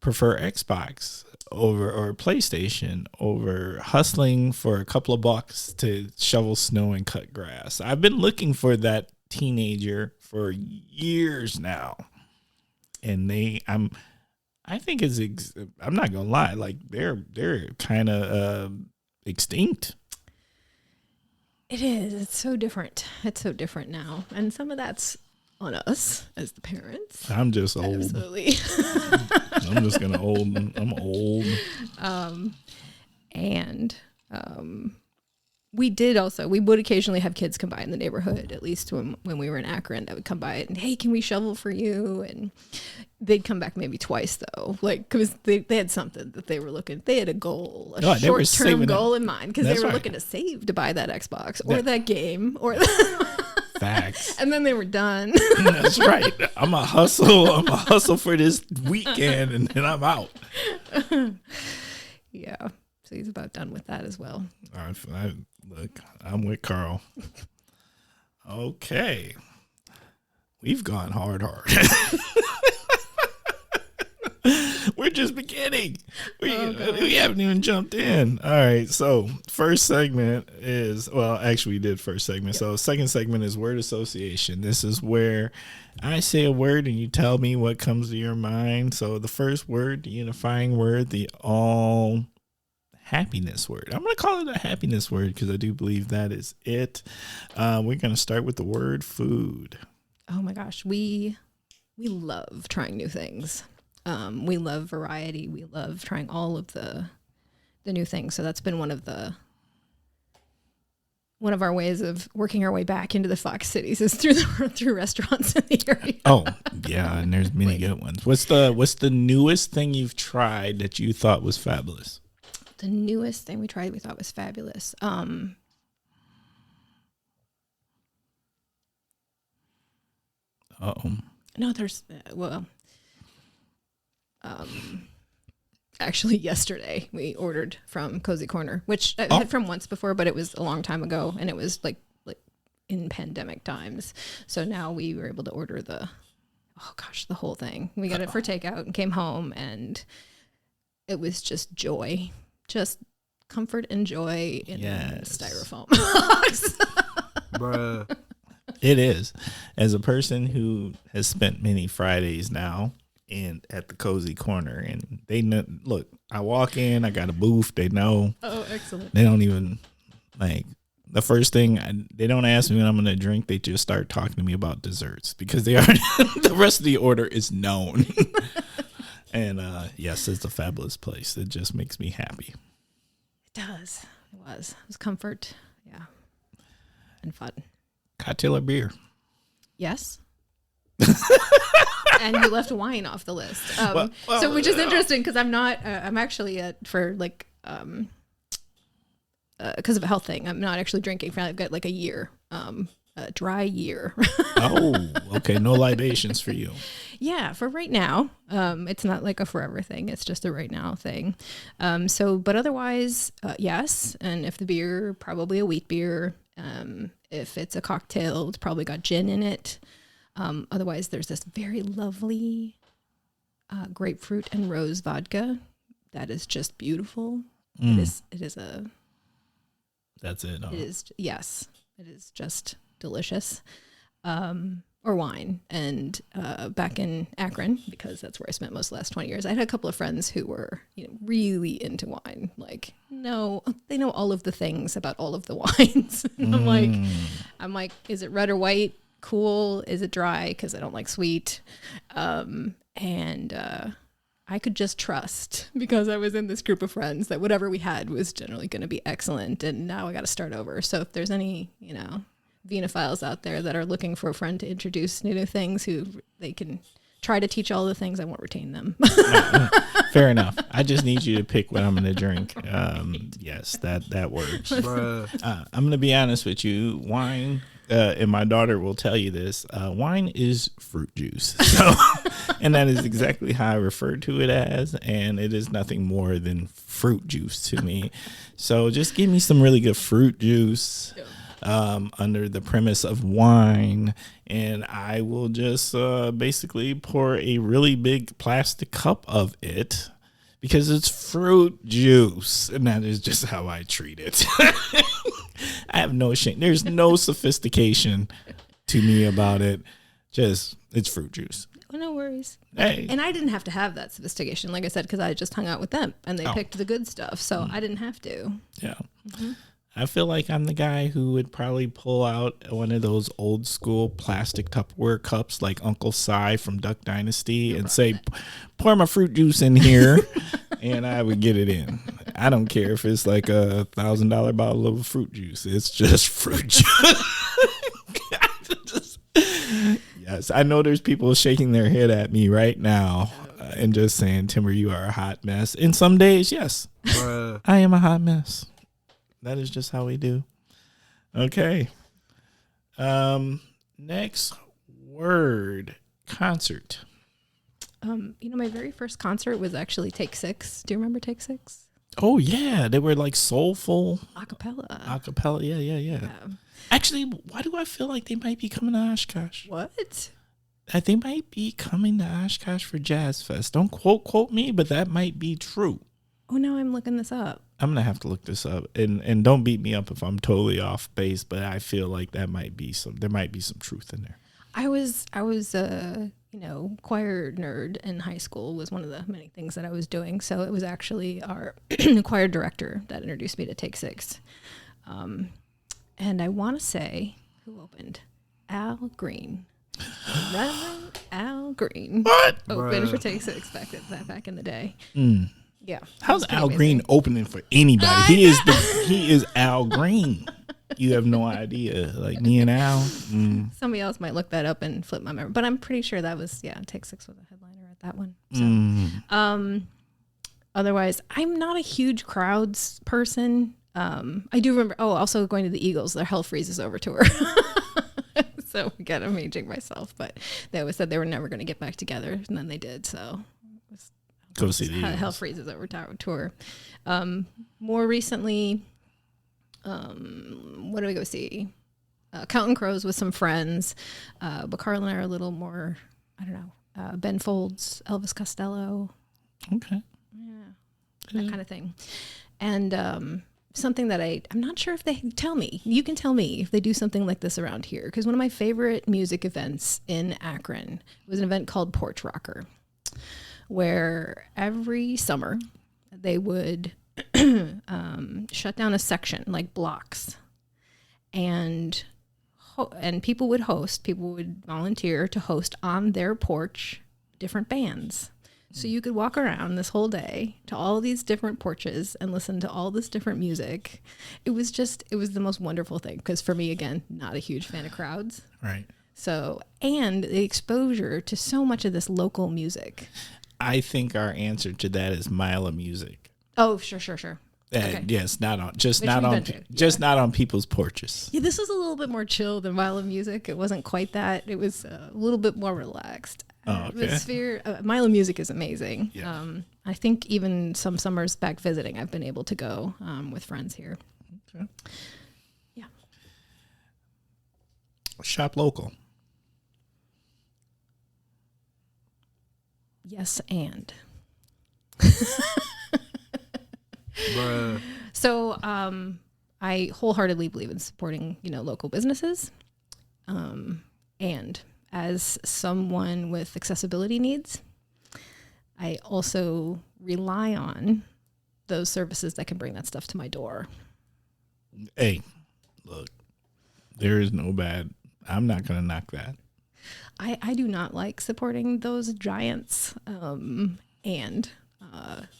prefer Xbox or PlayStation over hustling for a couple of bucks to shovel snow and cut grass. I've been looking for that teenager for years now, and I think I'm not gonna lie, like they're kind of extinct. It is. It's so different. It's so different now, and some of that's on us as the parents. I'm just old. Absolutely. I'm just gonna old. I'm old. We would occasionally have kids come by in the neighborhood, at least when we were in Akron, that would come by and, hey, can we shovel for you? And they'd come back maybe twice though, like, cause they had something that they had a goal, a short-term goal in mind. Cause they were looking to save to buy that Xbox or that game or facts. And then they were done. That's right. I'm a hustle for this weekend and then I'm out. Yeah. So he's about done with that as well. Look, I'm with Carl. Okay. We've gone hard. We're just beginning. We haven't even jumped in. All right. So first segment is, actually we did first segment. Yep. So second segment is word association. This is where I say a word and you tell me what comes to your mind. So the first word, the unifying word, the all happiness word. I'm going to call it a happiness word because I do believe that is it. We're going to start with the word food. Oh my gosh. We love trying new things. We love variety. We love trying all of the new things. So that's been one of our ways of working our way back into the Fox cities is through restaurants in the area. Oh yeah, and there's many good ones. What's the newest thing you've tried that you thought was fabulous? The newest thing we tried we thought was fabulous. No, there's actually yesterday we ordered from Cozzy Corner, which I had from once before, but it was a long time ago and it was like in pandemic times. So now we were able to order the whole thing. We got it for takeout and came home and it was just joy, just comfort and joy in a styrofoam box. Bruh. It is. As a person who has spent many Fridays now at the Cozzy Corner, and they know, look, I walk in, I got a booth, they know. Oh, excellent. They don't even, like, the first thing, they don't ask me what I'm going to drink, they just start talking to me about desserts, because they already, the rest of the order is known. And, yes, it's a fabulous place. It just makes me happy. It does. It was comfort, yeah, and fun. Cocktail or beer? Yes. And you left wine off the list. So which is interesting because I'm not, I'm actually for like, because of a health thing, I'm not actually drinking for, I've got like a year, a dry year. Oh, okay. No libations for you. Yeah. For right now. It's not like a forever thing. It's just a right now thing. But otherwise, yes. And if the beer, probably a wheat beer. If it's a cocktail, it's probably got gin in it. Otherwise, there's this very lovely grapefruit and rose vodka that is just beautiful. It is a. That's it. Huh? It is, yes. It is just delicious. Or wine. And back in Akron, because that's where I spent most of the last 20 years, I had a couple of friends who were, really into wine. Like, no, they know all of the things about all of the wines. I'm like, is it red or white? Cool. Is it dry? Because I don't like sweet. I could just trust, because I was in this group of friends, that whatever we had was generally going to be excellent. And now I got to start over. So if there's any, Venophiles out there that are looking for a friend to introduce new things who they can try to teach all the things, I won't retain them. Fair enough. I just need you to pick what I'm going to drink. Yes, that works. I'm going to be honest with you. Wine, and my daughter will tell you this, wine is fruit juice. So, and that is exactly how I refer to it as, and it is nothing more than fruit juice to me. So just give me some really good fruit juice. Under the premise of wine, and I will just basically pour a really big plastic cup of it because it's fruit juice, and that is just how I treat it. I have no shame. There's no sophistication to me about it. It's fruit juice. Oh, no worries. Hey. And I didn't have to have that sophistication, like I said, because I just hung out with them and they picked the good stuff. So I didn't have to. Yeah. I feel like I'm the guy who would probably pull out one of those old school plastic Tupperware cups like Uncle Si from Duck Dynasty and say, pour my fruit juice in here, and I would get it in. I don't care if it's like $1,000 bottle of fruit juice. It's just fruit juice. Yes, I know there's people shaking their head at me right now and just saying, Timber, you are a hot mess. And some days, yes, I am a hot mess. That is just how we do. Okay. Next word, concert. My very first concert was actually Take Six. Do you remember Take Six? Oh, yeah. They were like soulful. Acapella. Yeah. Actually, why do I feel like they might be coming to Oshkosh? What? They might be coming to Oshkosh for Jazz Fest. Don't quote me, but that might be true. Oh, now I'm looking this up. I'm gonna have to look this up, and don't beat me up if I'm totally off base, but I feel like there might be some truth in there. I was choir nerd in high school was one of the many things that I was doing. So it was actually our choir director that introduced me to Take Six. And I want to say who opened? Al Green. Reverend Al Green. What? Opened for Take Six back in the day. Yeah. How's Al Green opening for anybody? He is Al Green. You have no idea. Like me and Al. Somebody else might look that up and flip my memory, but I'm pretty sure that was Take Six was a headliner at that one. So, otherwise, I'm not a huge crowds person. I do remember. Oh, also going to the Eagles. Their Hell Freezes Over tour. So again, I'm aging myself, but they always said they were never going to get back together, and then they did. So go see the Eagles. Hell Freezes Over tour. More recently, what do we go see? Counting Crows with some friends. But Carl and I are a little more, I don't know, Ben Folds, Elvis Costello. Okay. Yeah. That kind of thing. And something that I'm not sure if they tell me. You can tell me if they do something like this around here. Because one of my favorite music events in Akron was an event called Porch Rocker, where every summer they would shut down a section, like blocks, and people would volunteer to host on their porch different bands. So you could walk around this whole day to all these different porches and listen to all this different music. It was the most wonderful thing, because for me, again, not a huge fan of crowds. Right. So, and the exposure to so much of this local music. I think our answer to that is Mila Music. Oh, sure. Okay. Yes, not on people's porches. Yeah, this was a little bit more chill than Milo Music. It wasn't quite that. It was a little bit more relaxed. Atmosphere. Milo Music is amazing. Yeah. I think even some summers back visiting, I've been able to go with friends here. Okay. Yeah. Shop local. Yes, and. Bruh. So I wholeheartedly believe in supporting, local businesses. And as someone with accessibility needs, I also rely on those services that can bring that stuff to my door. Hey, look, there is no bad. I'm not going to knock that. I do not like supporting those giants.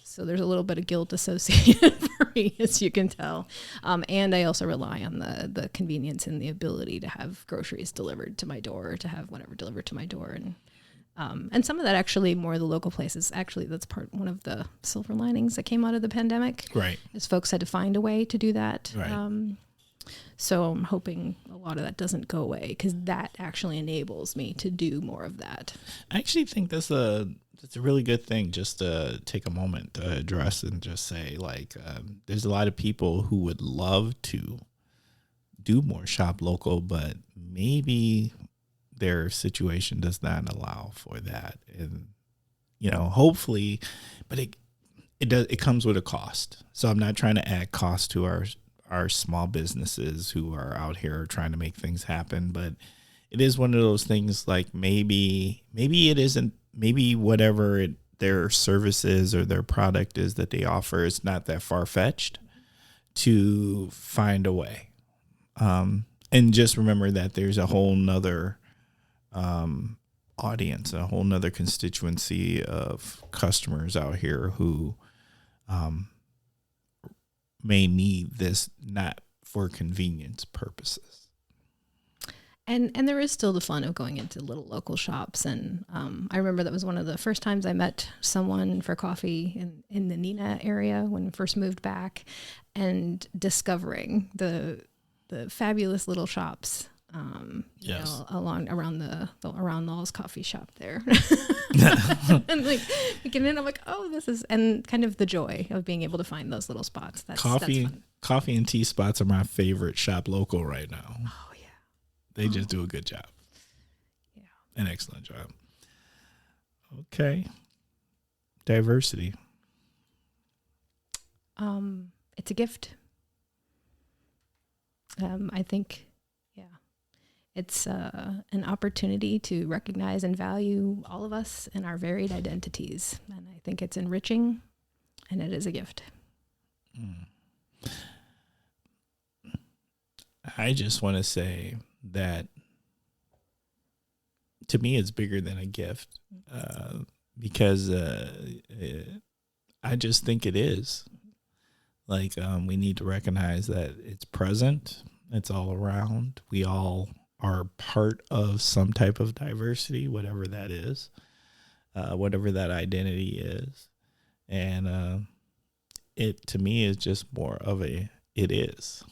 So there's a little bit of guilt associated for me, as you can tell. And I also rely on the convenience and the ability to have groceries delivered to my door, or to have whatever delivered to my door. And some of that actually, more of the local places, actually that's one of the silver linings that came out of the pandemic. Right. Is folks had to find a way to do that. Right. So I'm hoping a lot of that doesn't go away, because that actually enables me to do more of that. I actually think that's a really good thing, just to take a moment to address and just say, like, there's a lot of people who would love to do more shop local, but maybe their situation does not allow for that. And, hopefully, but it comes with a cost. So I'm not trying to add cost to our small businesses who are out here trying to make things happen, but it is one of those things like maybe it isn't, maybe whatever their services or their product is that they offer is not that far-fetched to find a way. And just remember that there's a whole nother audience, a whole nother constituency of customers out here who may need this not for convenience purposes. And there is still the fun of going into little local shops. And I remember that was one of the first times I met someone for coffee in the Neenah area when we first moved back, and discovering the fabulous little shops, Yes. around Law's coffee shop there. And like we get in, I'm like, oh, this is, and kind of the joy of being able to find those little spots. That's fun. Coffee and tea spots are my favorite shop local right now. Oh yeah. They just do a good job. Yeah. An excellent job. Okay. Diversity. It's a gift. I think, it's an opportunity to recognize and value all of us and our varied identities. And I think it's enriching, and it is a gift. I just want to say that to me, it's bigger than a gift, because I just think it is. Like, we need to recognize that it's present. It's all around. We all are part of some type of diversity, whatever that is, whatever that identity is. And it, to me, is just more of it is.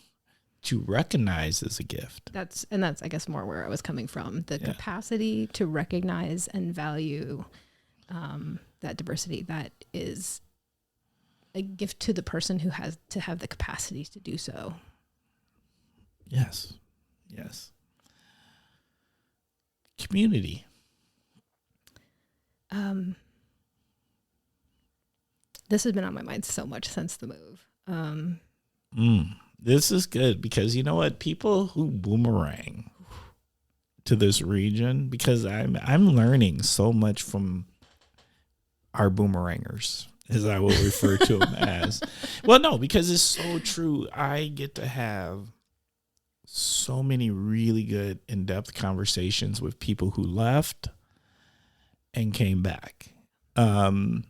To recognize as a gift. That's, I guess, more where I was coming from. The capacity to recognize and value that diversity, that is a gift to the person who has to have the capacity to do so. Yes. Community. This has been on my mind so much since the move. This is good because you know what? People who boomerang to this region, because I'm learning so much from our boomerangers, as I will refer to them as. Well, no, because it's so true. I get to have so many really good in-depth conversations with people who left and came back. And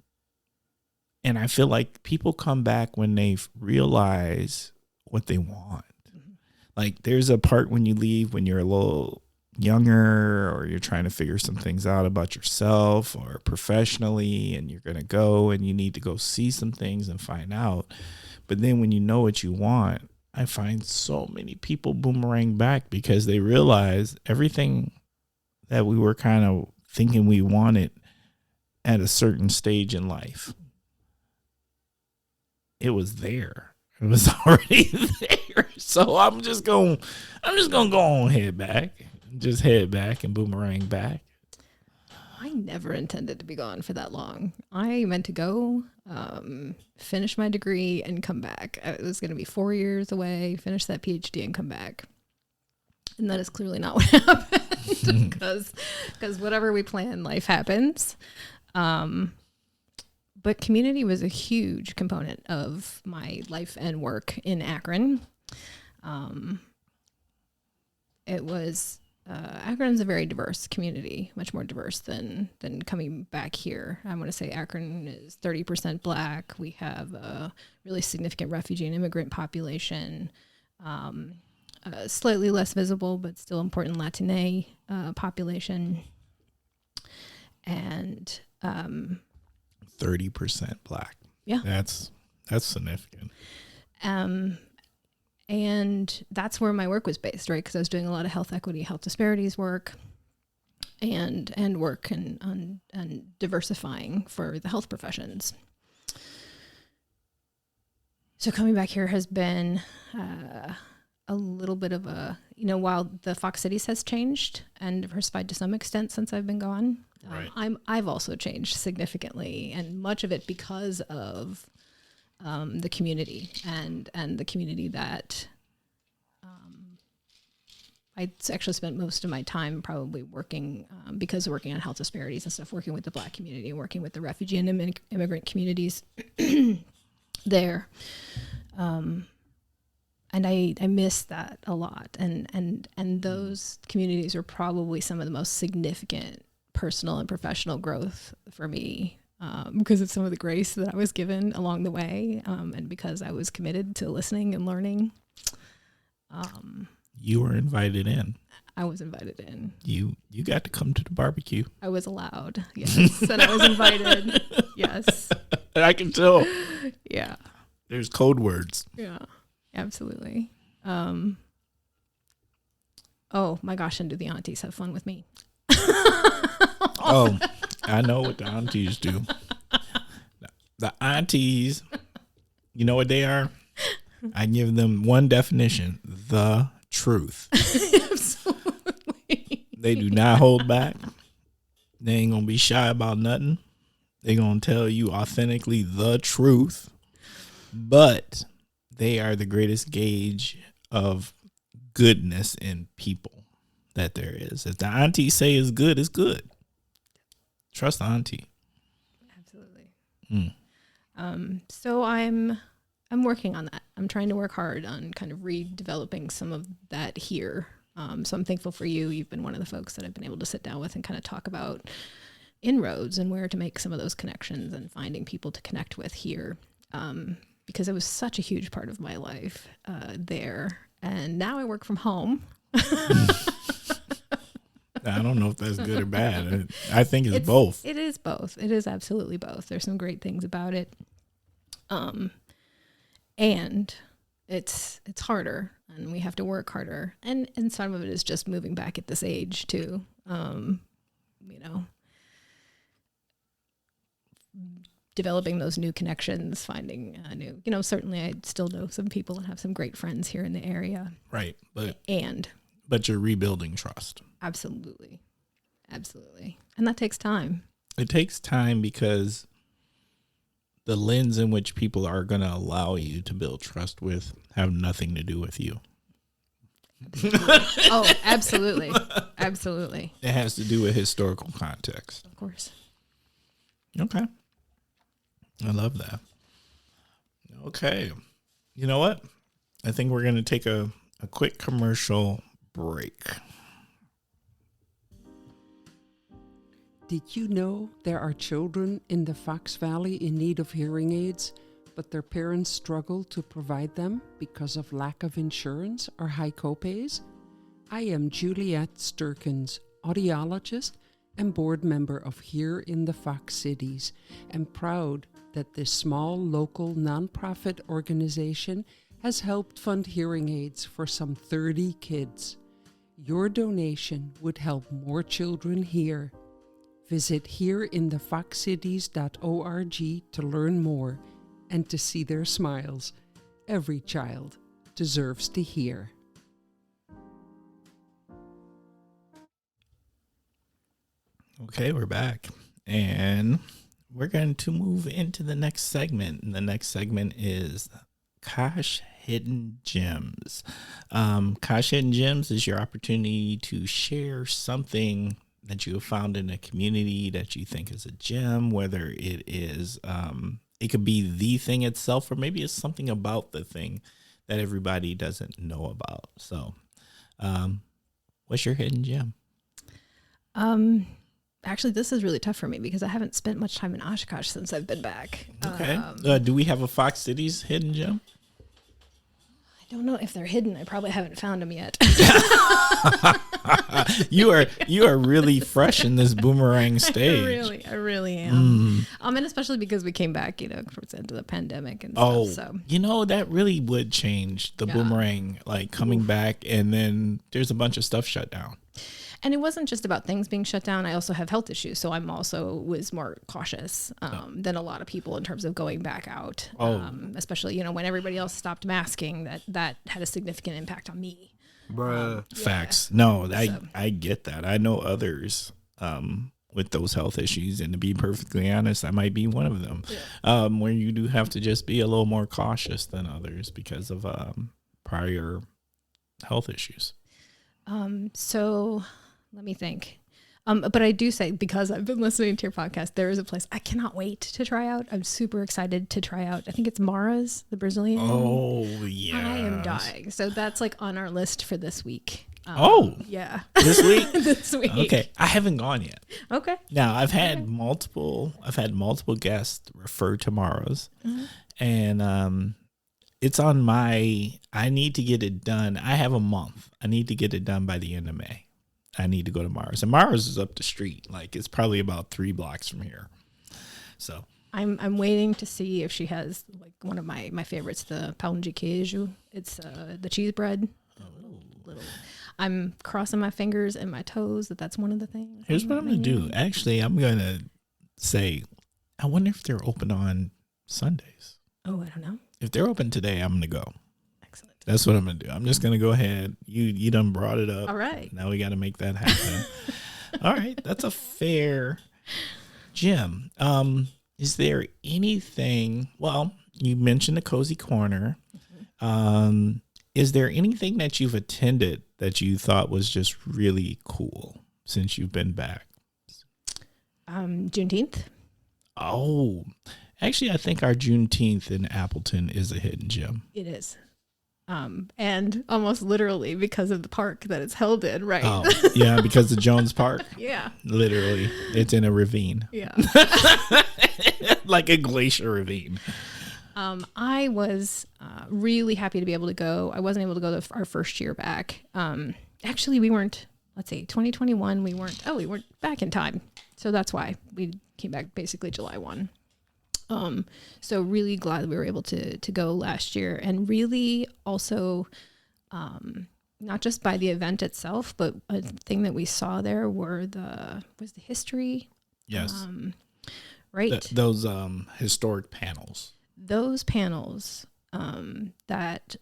I feel like people come back when they realize what they want. Mm-hmm. Like, there's a part when you leave when you're a little younger, or you're trying to figure some things out about yourself or professionally, and you're going to go and you need to go see some things and find out. But then when you know what you want, I find so many people boomerang back because they realize everything that we were kind of thinking we wanted at a certain stage in life, it was there. It was already there. So I'm just gonna go on, head back and boomerang back. I never intended to be gone for that long. I meant to go, finish my degree, and come back. It was going to be 4 years away, finish that PhD, and come back. And that is clearly not what happened, because whatever we plan, life happens. But community was a huge component of my life and work in Akron. It was Akron's a very diverse community, much more diverse than coming back here. I want to say Akron is 30% Black. We have a really significant refugee and immigrant population, slightly less visible but still important Latine population, and 30% Black. Yeah, that's significant. And that's where my work was based, right? Because I was doing a lot of health equity, health disparities work, and work on diversifying for the health professions. So coming back here has been a little bit of a, while the Fox Cities has changed and diversified to some extent since I've been gone, right. I've also changed significantly, and much of it because of the community and the community that I actually spent most of my time probably working, because of working on health disparities and stuff, working with the Black community and working with the refugee and immigrant communities there. And I miss that a lot. And those communities were probably some of the most significant personal and professional growth for me, because of some of the grace that I was given along the way, and because I was committed to listening and learning. You were invited in. I was invited in. You got to come to the barbecue. I was allowed. Yes. And I was invited. Yes. I can tell. Yeah. There's code words. Yeah. Absolutely. Oh my gosh, and do the aunties have fun with me? Oh, I know what the aunties do. The aunties, you know what they are? I give them one definition: the truth. Absolutely. They do not hold back. They ain't gonna be shy about nothing. They gonna tell you authentically the truth. But they are the greatest gauge of goodness in people that there is. If the auntie say is good, it's good. Trust the auntie. Absolutely. Mm. So I'm working on that. I'm trying to work hard on kind of redeveloping some of that here. So I'm thankful for you. You've been one of the folks that I've been able to sit down with and kind of talk about inroads and where to make some of those connections and finding people to connect with here. Because it was such a huge part of my life there. And now I work from home. I don't know if that's good or bad. I think it's both. It is both. It is absolutely both. There's some great things about it. And it's harder, and we have to work harder. And some of it is just moving back at this age too. Developing those new connections, finding new, certainly I still know some people and have some great friends here in the area. Right. But you're rebuilding trust. Absolutely. Absolutely. And that takes time. It takes time because the lens in which people are going to allow you to build trust with have nothing to do with you. Oh, absolutely. Absolutely. It has to do with historical context. Of course. Okay. I love that. Okay. You know what? I think we're going to take a quick commercial break. Did you know there are children in the Fox Valley in need of hearing aids, but their parents struggle to provide them because of lack of insurance or high copays? I am Juliet Sturkins, audiologist and board member of Here in the Fox Cities, and proud that this small local nonprofit organization has helped fund hearing aids for some 30 kids. Your donation would help more children hear. Visit hereinthefoxcities.org to learn more and to see their smiles. Every child deserves to hear. Okay, we're back. And we're going to move into the next segment. And the next segment is Kosh Hidden Gems. Kosh Hidden Gems is your opportunity to share something that you have found in a community that you think is a gem, whether it is, it could be the thing itself, or maybe it's something about the thing that everybody doesn't know about. So, what's your hidden gem? Actually, this is really tough for me because I haven't spent much time in Oshkosh since I've been back. Okay. Do we have a Fox Cities hidden gem? I don't know if they're hidden. I probably haven't found them yet. You are really fresh in this boomerang stage. I really am. And especially because we came back, towards the end of the pandemic and stuff. So that really would change the boomerang, like coming back, and then there's a bunch of stuff shut down. And it wasn't just about things being shut down. I also have health issues. So I'm also was more cautious than a lot of people in terms of going back out. Especially, when everybody else stopped masking, that had a significant impact on me. Bruh. Facts. No, I get that. I know others with those health issues. And to be perfectly honest, I might be one of them. Yeah. Where you do have to just be a little more cautious than others because of prior health issues. So let me think. But I do say, because I've been listening to your podcast, there is a place I cannot wait to try out. I'm super excited to try out. I think it's Mara's, the Brazilian. Oh, yeah. I am dying. So that's like on our list for this week. Yeah. This week? This week. Okay. I haven't gone yet. Okay. Now, I've had multiple guests refer to Mara's, and it's on I need to get it done. I have a month. I need to get it done by the end of May. I need to go to Mara's. And Mara's is up the street. Like, it's probably about 3 blocks from here. So I'm waiting to see if she has like one of my favorites, the pão de queijo. It's the cheese bread. Little. I'm crossing my fingers and my toes that's one of the things. Here's what I'm going to do. Actually, I'm going to say, I wonder if they're open on Sundays. Oh, I don't know. If they're open today, I'm going to go. Excellent. That's what I'm going to do. I'm just going to go ahead. You done brought it up. All right. Now we got to make that happen. All right. That's a fair. Jim, is there anything, well, you mentioned the Cozzy Corner. Is there anything that you've attended that you thought was just really cool since you've been back? Juneteenth. Oh, actually, I think our Juneteenth in Appleton is a hidden gem. It is. And almost literally because of the park that it's held in, right? Oh, yeah, because of Jones Park. Yeah. Literally, it's in a ravine. Yeah. Like a glacier ravine. I was really happy to be able to go. I wasn't able to go our first year back. Actually, we weren't, 2021, we weren't back in time. So that's why we came back basically July 1. So really glad that we were able to go last year, and really also, not just by the event itself, but a thing that we saw there was the history. Yes. Right. Those historic panels. Those panels, that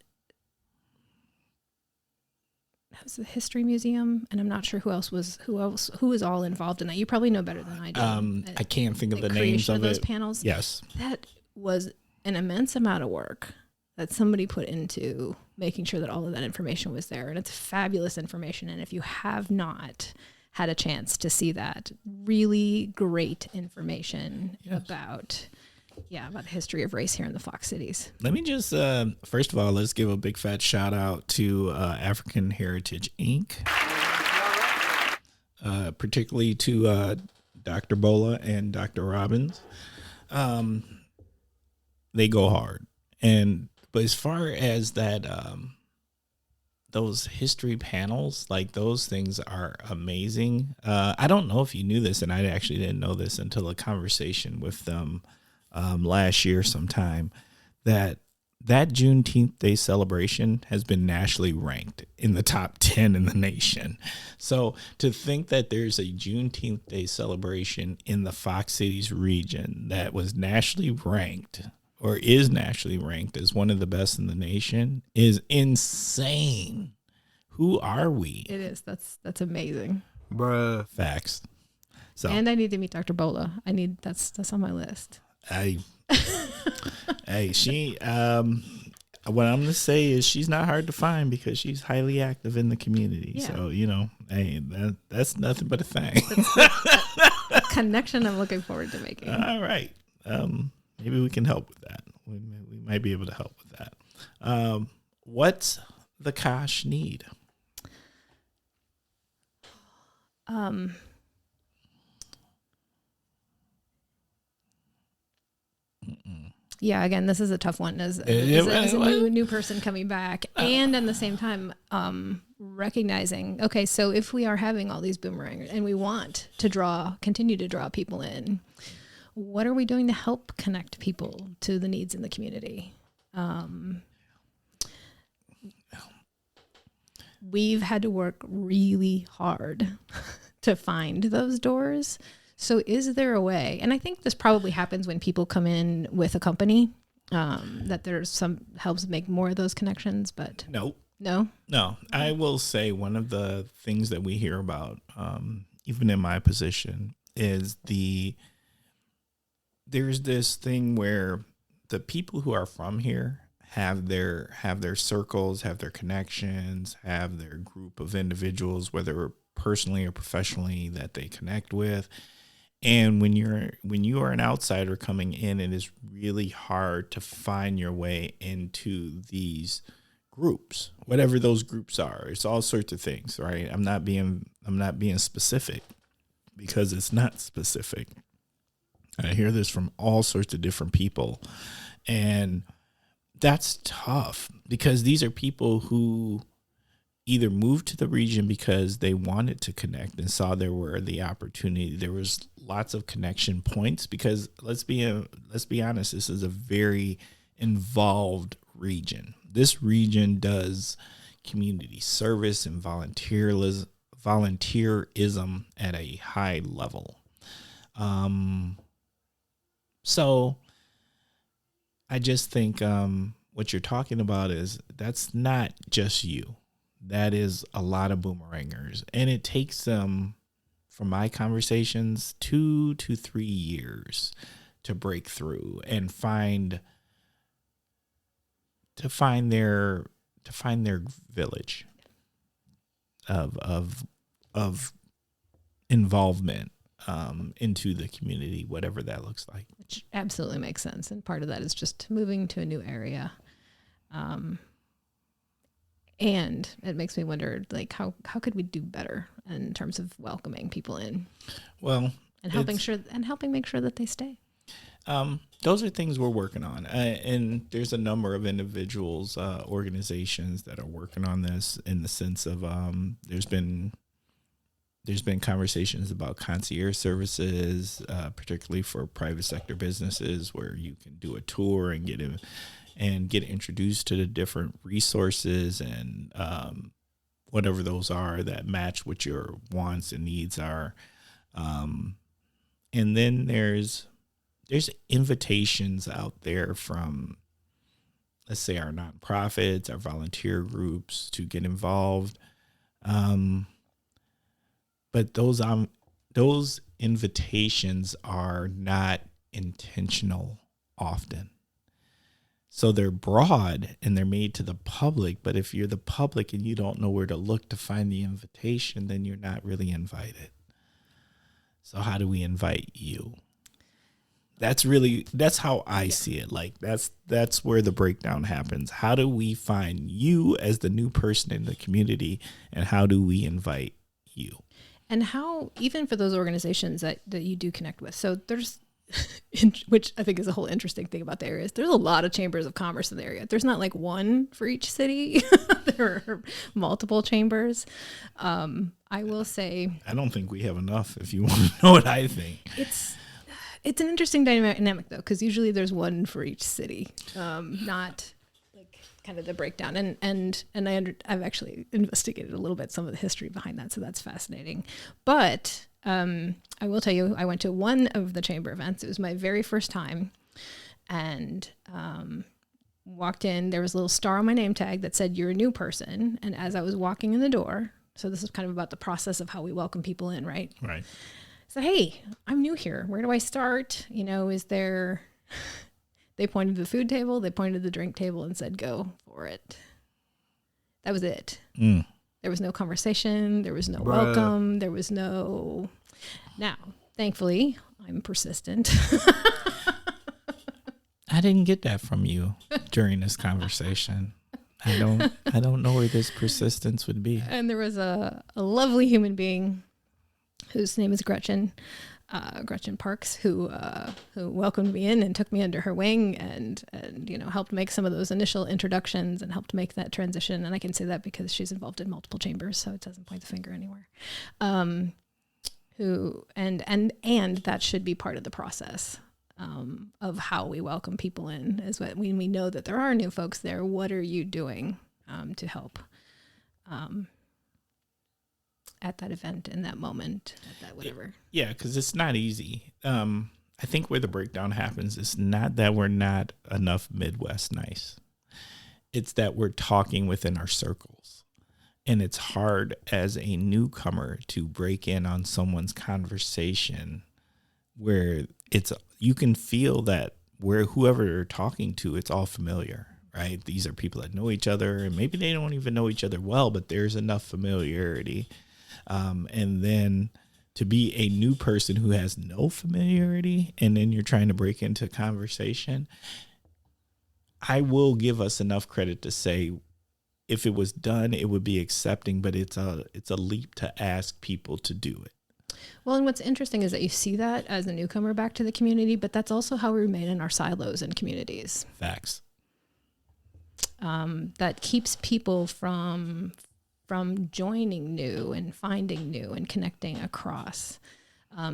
was the History Museum, and I'm not sure who was all involved in that. You probably know better than I do. I can't think of the names of those it. panels. Yes. That was an immense amount of work that somebody put into making sure that all of that information was there. And it's fabulous information. And if you have not had a chance to see that, really great information about the history of race here in the Fox Cities. Let me just, first of all, let's give a big fat shout out to African Heritage Inc., particularly to Dr. Bola and Dr. Robbins. They go hard. But as far as that, those history panels, like those things are amazing. I don't know if you knew this, and I actually didn't know this until a conversation with them last year sometime, that Juneteenth Day celebration has been nationally ranked in the top 10 in the nation. So to think that there's a Juneteenth Day celebration in the Fox Cities region that was nationally ranked or is nationally ranked as one of the best in the nation is insane. Who are we? It is. That's amazing. Bruh. Facts. So, and I need to meet Dr. Bola. That's on my list. She what I'm going to say is she's not hard to find because she's highly active in the community. Yeah. So, that's nothing but a thing. A connection I'm looking forward to making. All right. Maybe we can help with that. We might be able to help with that. What's the Kosh need? Yeah, again, this is a tough one as a new person coming back. And at the same time, recognizing, okay, so if we are having all these boomerangs and we want to continue to draw people in, what are we doing to help connect people to the needs in the community? We've had to work really hard to find those doors. So is there a way, and I think this probably happens when people come in with a company, that there's some helps make more of those connections, but No. I will say one of the things that we hear about, even in my position, is there's this thing where the people who are from here have their circles, have their connections, have their group of individuals, whether personally or professionally, that they connect with. And when you are an outsider coming in, it is really hard to find your way into these groups, whatever those groups are. It's all sorts of things, right? I'm not being specific because it's not specific. I hear this from all sorts of different people, and that's tough because these are people who either moved to the region because they wanted to connect and saw there were the opportunity. There was lots of connection points because let's be honest, this is a very involved region. This region does community service and volunteerism at a high level. So I just think what you're talking about is that's not just you. That is a lot of boomerangers. And it takes them, from my conversations, 2 to 3 years to break through and find their village of involvement into the community, whatever that looks like. Which absolutely makes sense. And part of that is just moving to a new area. And it makes me wonder, like, how could we do better in terms of welcoming people in? Well, and helping make sure that they stay. Those are things we're working on. And there's a number of individuals, organizations that are working on this in the sense of there's been conversations about concierge services, particularly for private sector businesses, where you can do a tour and get introduced to the different resources and whatever those are that match what your wants and needs are. And then there's invitations out there from, let's say, our nonprofits, our volunteer groups to get involved. But those invitations are not intentional often. So they're broad and they're made to the public. But if you're the public and you don't know where to look to find the invitation, then you're not really invited. So how do we invite you? That's how I see it. Like that's where the breakdown happens. How do we find you as the new person in the community, and how do we invite you? And how, even for those organizations that you do connect with, so there's, which I think is a whole interesting thing about the area, is there's a lot of chambers of commerce in the area. There's not like one for each city. There are multiple chambers. I will say, I don't think we have enough, if you want to know what I think. It's an interesting dynamic though, because usually there's one for each city, not like kind of the breakdown. And I've actually investigated a little bit some of the history behind that, so that's fascinating. But I will tell you, I went to one of the chamber events. It was my very first time, and walked in. There was a little star on my name tag that said, "You're a new person." And as I was walking in the door, so this is kind of about the process of how we welcome people in, right? Right. So, hey, I'm new here. Where do I start? Is there... They pointed to the food table, they pointed to the drink table and said, go for it. That was it. There was no conversation. There was no welcome. There was no... Now, thankfully, I'm persistent. I didn't get that from you during this conversation. I don't know where this persistence would be. And there was a lovely human being whose name is Gretchen Parks, who welcomed me in and took me under her wing and helped make some of those initial introductions and helped make that transition. And I can say that because she's involved in multiple chambers, so it doesn't point the finger anywhere. And that should be part of the process of how we welcome people in, is when we know that there are new folks there. What are you doing to help? At that event, in that moment, at that whatever. Yeah, because it's not easy. I think where the breakdown happens is not that we're not enough Midwest nice. It's that we're talking within our circles. And it's hard as a newcomer to break in on someone's conversation where you can feel that where whoever you're talking to, it's all familiar, right? These are people that know each other, and maybe they don't even know each other well, but there's enough familiarity. And then to be a new person who has no familiarity, and then you're trying to break into conversation, I will give us enough credit to say if it was done, it would be accepting, but it's a leap to ask people to do it. Well, and what's interesting is that you see that as a newcomer back to the community, but that's also how we remain in our silos in communities. Facts. That keeps people from joining new and finding new and connecting across.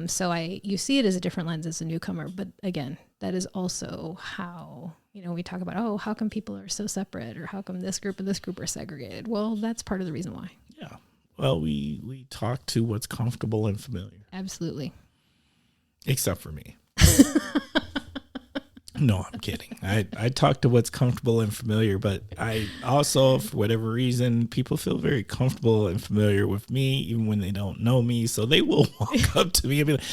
So you see it as a different lens as a newcomer, but again, that is also how, we talk about, how come people are so separate, or how come this group and this group are segregated? Well, that's part of the reason why. Yeah. Well, we talk to what's comfortable and familiar. Absolutely. Except for me. No, I'm kidding. I talk to what's comfortable and familiar, but I also, for whatever reason, people feel very comfortable and familiar with me, even when they don't know me. So they will walk up to me and be like,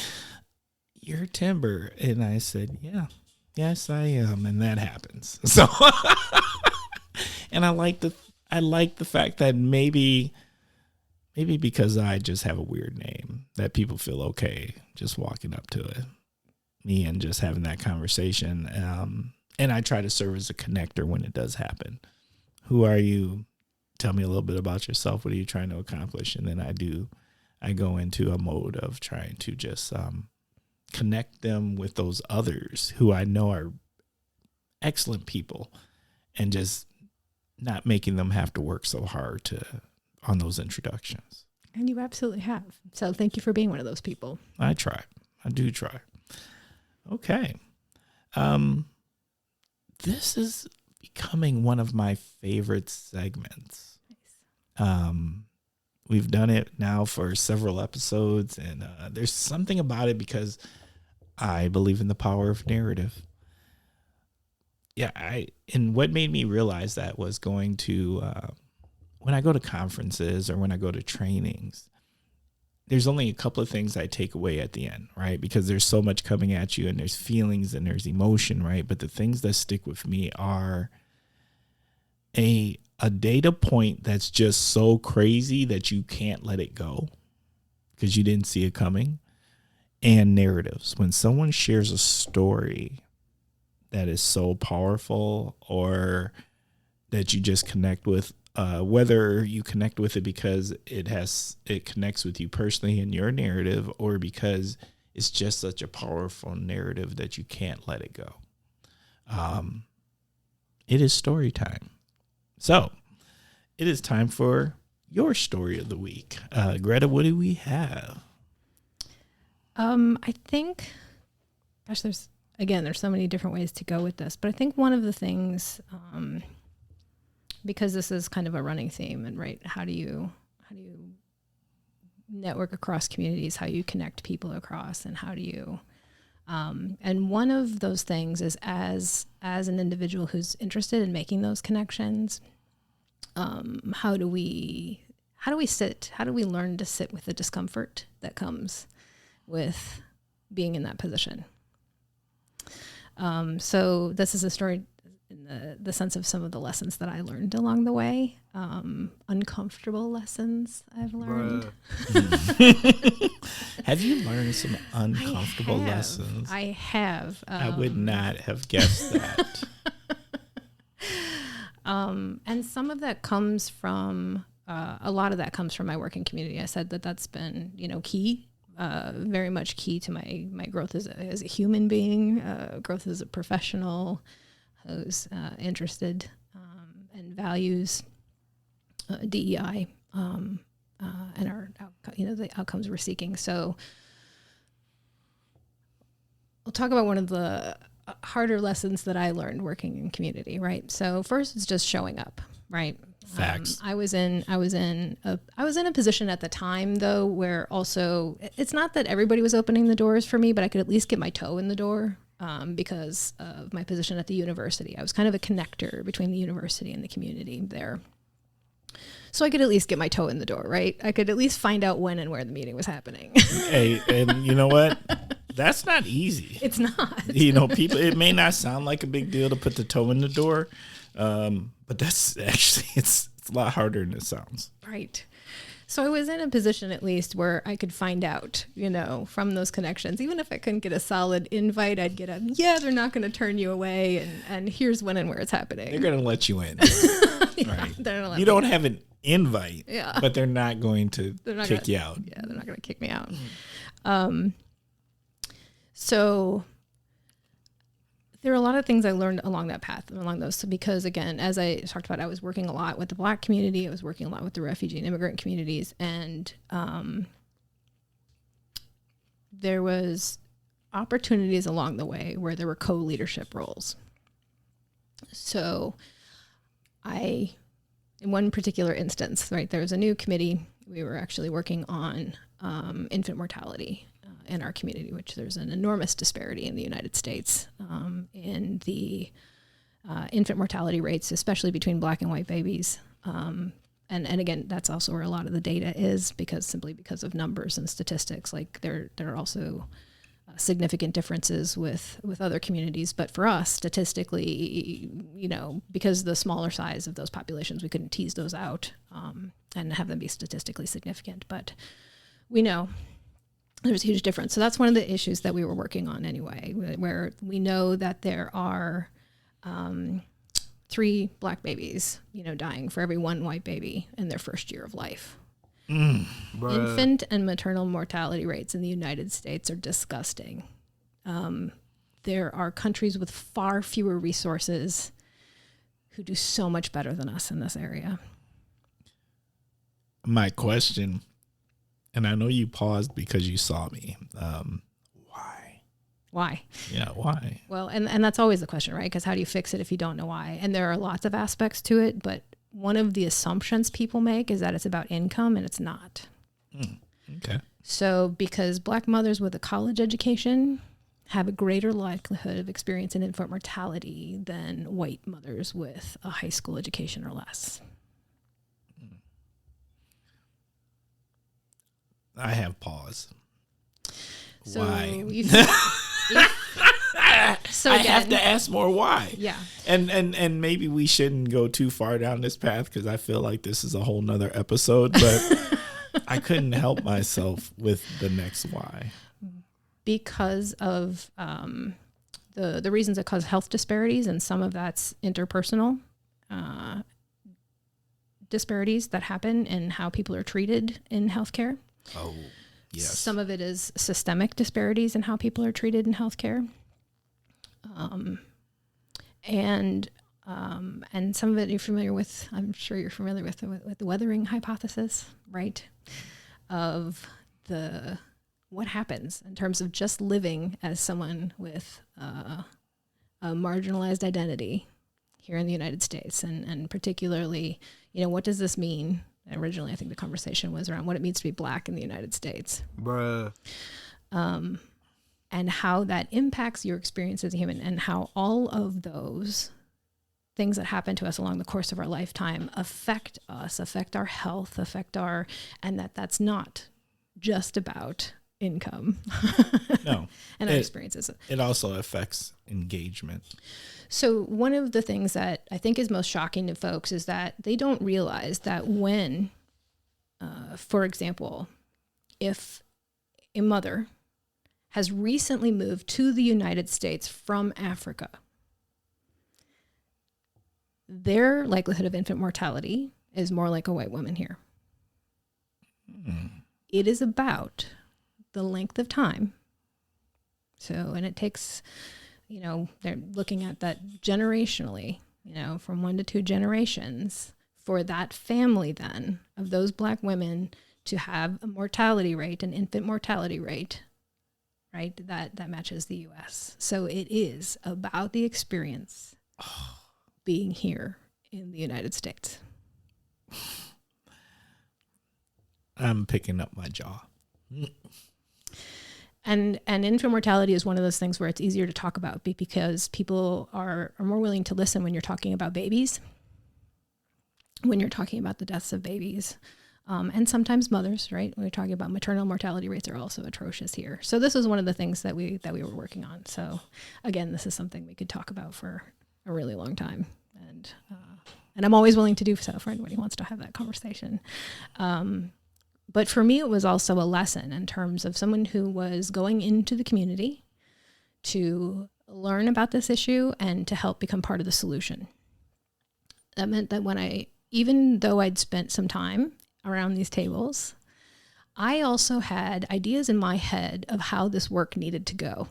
"You're Timber." And I said, "Yeah, yes, I am." And that happens. So, and I like the fact that maybe because I just have a weird name, that people feel okay just walking up to me and just having that conversation. And I try to serve as a connector when it does happen. Who are you? Tell me a little bit about yourself. What are you trying to accomplish? And then I go into a mode of trying to just connect them with those others who I know are excellent people, and just not making them have to work so hard on those introductions. And you absolutely have. So thank you for being one of those people. I try. I do try. Okay. This is becoming one of my favorite segments. Nice. We've done it now for several episodes, and there's something about it because I believe in the power of narrative. Yeah, and what made me realize that was going to when I go to conferences or when I go to trainings, there's only a couple of things I take away at the end, right? Because there's so much coming at you, and there's feelings and there's emotion, right? But the things that stick with me are a data point that's just so crazy that you can't let it go because you didn't see it coming, and narratives. When someone shares a story that is so powerful, or that you just connect with, whether you connect with it because it connects with you personally in your narrative, or because it's just such a powerful narrative that you can't let it go. It is story time. So it is time for your story of the week. Greta, what do we have? I think, there's so many different ways to go with this, but I think one of the things, because this is kind of a running theme, and right, how do you network across communities, how you connect people across, and how do you, and one of those things is as an individual who's interested in making those connections, how do we learn to sit with the discomfort that comes with being in that position? So this is a story in the sense of some of the lessons that I learned along the way, uncomfortable lessons I've learned. Have you learned some uncomfortable lessons? I have. I would not have guessed that. And some of that comes from, a lot of that comes from my working community. I said that's been, key. Very much key to my growth as a human being, growth as a professional who's interested and values DEI and the outcomes we're seeking. So I'll talk about one of the harder lessons that I learned working in community. Right. So first, it's just showing up. Right. Facts. I was in a position at the time, though, where also it's not that everybody was opening the doors for me, but I could at least get my toe in the door because of my position at the university. I was kind of a connector between the university and the community there. So I could at least get my toe in the door, right? I could at least find out when and where the meeting was happening. Hey, and you know what? That's not easy. It's not. People, it may not sound like a big deal to put the toe in the door, But that's actually, it's a lot harder than it sounds. Right. So I was in a position at least where I could find out, from those connections. Even if I couldn't get a solid invite, I'd get they're not going to turn you away, and here's when and where it's happening. They're going to let you in. Right. You don't have an invite, but they're not going to kick you out. Yeah, they're not going to kick me out. So there are a lot of things I learned along that path, along those. So because, again, as I talked about, I was working a lot with the Black community. I was working a lot with the refugee and immigrant communities. And there was opportunities along the way where there were co-leadership roles. So in one particular instance, right, there was a new committee. We were actually working on infant mortality in our community, which there's an enormous disparity in the United States in the infant mortality rates, especially between Black and white babies. And again, that's also where a lot of the data is, because of numbers and statistics. Like there are also significant differences with other communities. But for us, statistically, because of the smaller size of those populations, we couldn't tease those out and have them be statistically significant. But we know there's a huge difference. So that's one of the issues that we were working on anyway, where we know that there are 3 Black babies, dying for every 1 white baby in their first year of life. Infant and maternal mortality rates in the United States are disgusting. There are countries with far fewer resources who do so much better than us in this area. My question, and I know you paused because you saw me. Why? Yeah, why? Well, and that's always the question, right? Because how do you fix it if you don't know why? And there are lots of aspects to it, but one of the assumptions people make is that it's about income, and it's not. Okay. So because Black mothers with a college education have a greater likelihood of experiencing infant mortality than white mothers with a high school education or less. I have pause. So Why? So I again, have to ask more why. Yeah. And maybe we shouldn't go too far down this path, because I feel like this is a whole nother episode, but I couldn't help myself with the next why. Because of the reasons that cause health disparities, and some of that's interpersonal disparities that happen in how people are treated in healthcare. Oh, yes. Some of it is systemic disparities in how people are treated in healthcare. And some of it you're familiar with. I'm sure you're familiar with the weathering hypothesis, right? Of what happens in terms of just living as someone with a marginalized identity here in the United States, and particularly, what does this mean? Originally, I think the conversation was around what it means to be Black in the United States. And how that impacts your experience as a human, and how all of those things that happen to us along the course of our lifetime affect us, affect our health, and that's not just about income. No. And our experiences. It also affects engagement. So one of the things that I think is most shocking to folks is that they don't realize that when, for example, if a mother has recently moved to the United States from Africa, their likelihood of infant mortality is more like a white woman here. It is about the length of time. So, and it takes, they're looking at that generationally, from 1 to 2 generations for that family then of those Black women to have a mortality rate, an infant mortality rate, right, that matches the U.S. So it is about the experience being here in the United States. I'm picking up my jaw. And infant mortality is one of those things where it's easier to talk about because people are more willing to listen when you're talking about babies, when you're talking about the deaths of babies. And sometimes mothers, right? When we're talking about maternal mortality rates are also atrocious here. So this is one of the things that we were working on. So again, this is something we could talk about for a really long time. and I'm always willing to do so for anybody who wants to have that conversation. But for me, it was also a lesson in terms of someone who was going into the community to learn about this issue and to help become part of the solution. That meant that even though I'd spent some time around these tables, I also had ideas in my head of how this work needed to go.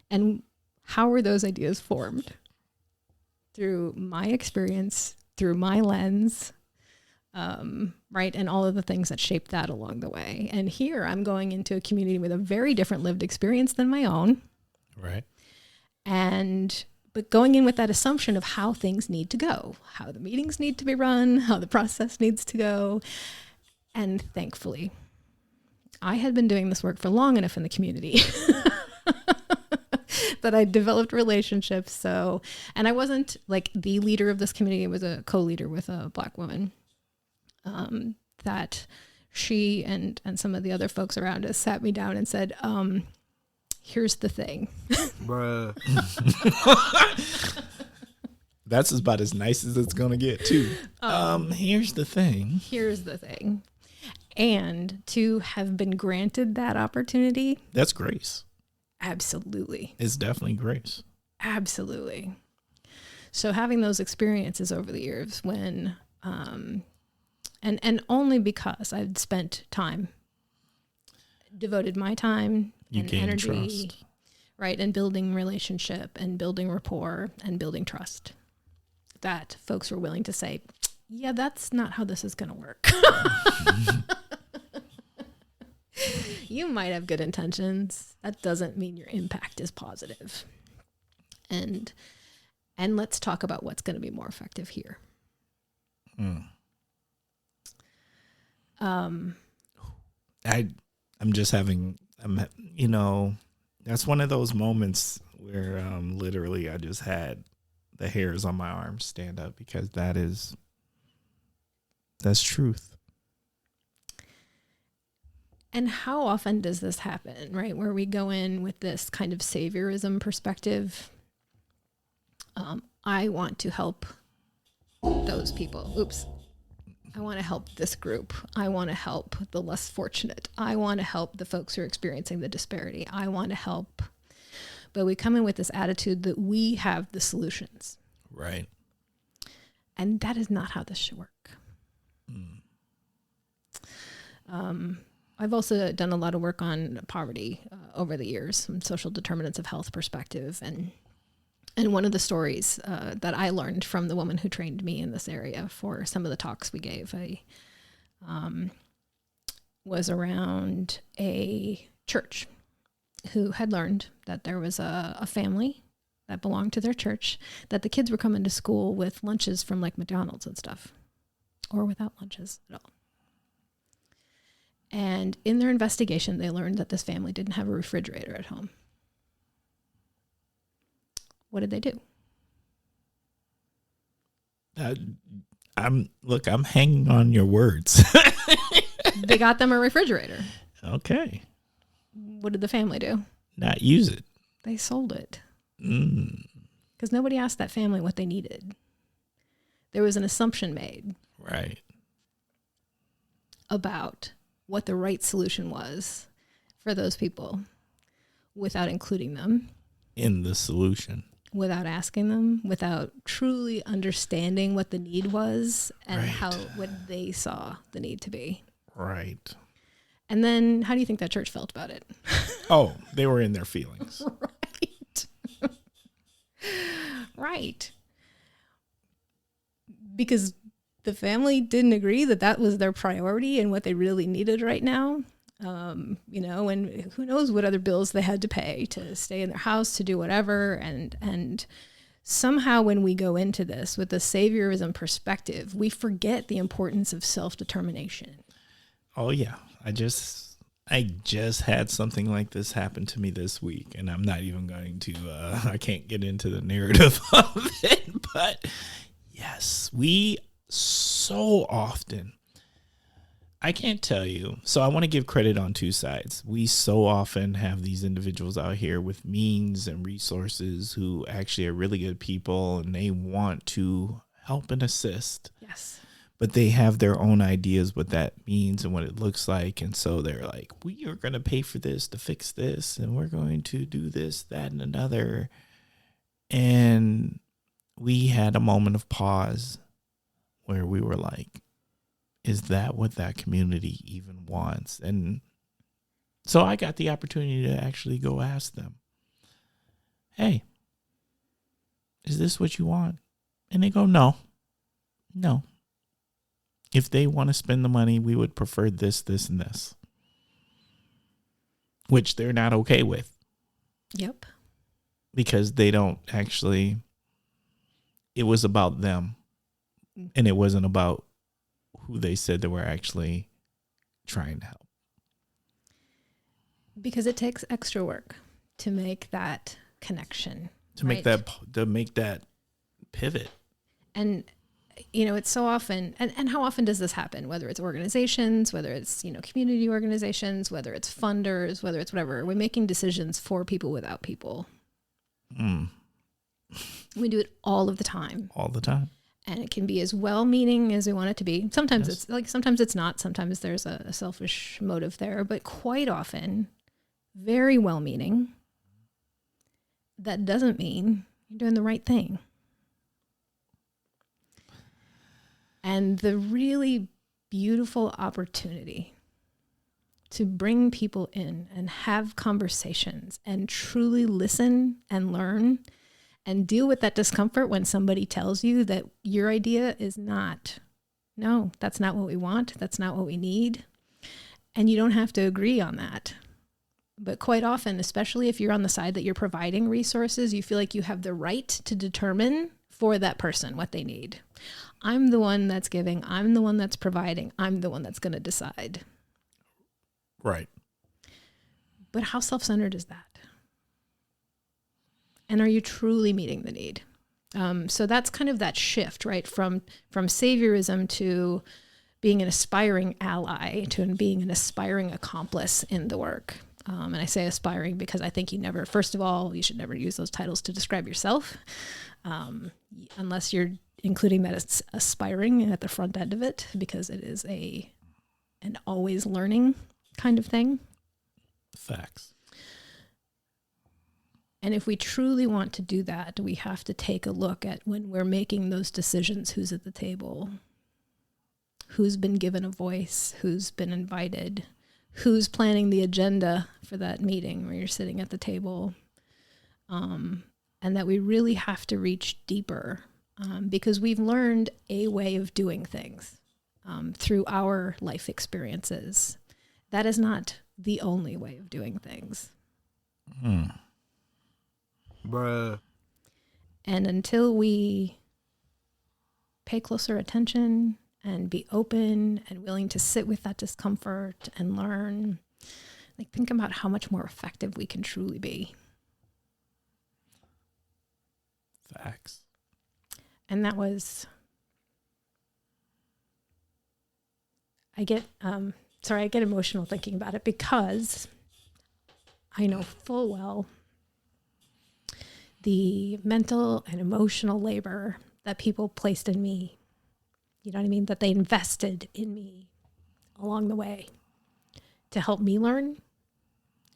And how were those ideas formed? Through my experience, through my lens, right? And all of the things that shaped that along the way. And here I'm going into a community with a very different lived experience than my own. Right. But going in with that assumption of how things need to go, how the meetings need to be run, how the process needs to go. And thankfully, I had been doing this work for long enough in the community that I developed relationships. And I wasn't like the leader of this community. I was a co-leader with a Black woman that she and some of the other folks around us sat me down and said, here's the thing. Bruh. That's about as nice as it's going to get, too. Here's the thing. Here's the thing. And to have been granted that opportunity. That's grace. Absolutely. It's definitely grace. Absolutely. So having those experiences over the years when, and only because I'd spent time, devoted my time and energy, trust. right, and building relationship and building rapport and building trust, that folks were willing to say, yeah, that's not how this is going to work. You might have good intentions. That doesn't mean your impact is positive. And let's talk about what's going to be more effective here. I'm just having, that's one of those moments where literally I just had the hairs on my arms stand up, because that's truth. And how often does this happen, right? Where we go in with this kind of saviorism perspective. I want to help those people. Oops. I want to help this group. I want to help the less fortunate. I want to help the folks who are experiencing the disparity. I want to help. But we come in with this attitude that we have the solutions. Right. And that is not how this should work. I've also done a lot of work on poverty over the years, from social determinants of health perspective. And one of the stories that I learned from the woman who trained me in this area for some of the talks we gave was around a church who had learned that there was a family that belonged to their church, that the kids were coming to school with lunches from like McDonald's and stuff, or without lunches at all. And in their investigation, they learned that this family didn't have a refrigerator at home. What did they do? I'm hanging on your words. They got them a refrigerator. Okay. What did the family do? Not use it. They sold it. Because nobody asked that family what they needed. There was an assumption made. Right. About what the right solution was for those people without including them in the solution, without asking them, without truly understanding what the need was and what they saw the need to be. Right. And then how do you think that church felt about it? Oh, they were in their feelings. Right. Right. Because the family didn't agree that was their priority and what they really needed right now. And who knows what other bills they had to pay to stay in their house, to do whatever. And somehow when we go into this with the saviorism perspective, we forget the importance of self-determination. Oh, yeah. I just had something like this happen to me this week, and I'm not even going to, I can't get into the narrative of it, but yes, we so often, I can't tell you. So I want to give credit on two sides. We so often have these individuals out here with means and resources who actually are really good people and they want to help and assist. Yes. But they have their own ideas what that means and what it looks like. And so they're like, we are going to pay for this to fix this. And we're going to do this, that, and another. And we had a moment of pause where we were like, is that what that community even wants? And so I got the opportunity to actually go ask them, hey, is this what you want? And they go, no. If they want to spend the money, we would prefer this, this, and this, which they're not okay with. Yep. Because they don't actually, it was about them and it wasn't about who they said they were actually trying to help. Because it takes extra work to make that connection. To make that pivot. And it's so often, and how often does this happen? Whether it's organizations, whether it's, community organizations, whether it's funders, whether it's whatever, we're making decisions for people without people. We do it all of the time. All the time. And it can be as well-meaning as we want it to be. Sometimes sometimes it's not. Sometimes there's a selfish motive there, but quite often, very well-meaning. That doesn't mean you're doing the right thing. And the really beautiful opportunity to bring people in and have conversations and truly listen and learn and deal with that discomfort when somebody tells you that your idea is not, no, that's not what we want. That's not what we need. And you don't have to agree on that. But quite often, especially if you're on the side that you're providing resources, you feel like you have the right to determine for that person what they need. I'm the one that's giving. I'm the one that's providing. I'm the one that's going to decide. Right. But how self-centered is that? And are you truly meeting the need? So that's kind of that shift, right? From saviorism to being an aspiring ally to being an aspiring accomplice in the work. And I say aspiring because I think first of all, you should never use those titles to describe yourself, unless you're including that it's aspiring at the front end of it, because it is an always learning kind of thing. Facts. And if we truly want to do that, we have to take a look at when we're making those decisions, who's at the table, who's been given a voice, who's been invited, who's planning the agenda for that meeting where you're sitting at the table, and that we really have to reach deeper because we've learned a way of doing things through our life experiences. That is not the only way of doing things. Bruh. And until we pay closer attention and be open and willing to sit with that discomfort and learn, think about how much more effective we can truly be. Facts. And that was, I get emotional thinking about it because I know full well the mental and emotional labor that people placed in me, you know what I mean? That they invested in me along the way to help me learn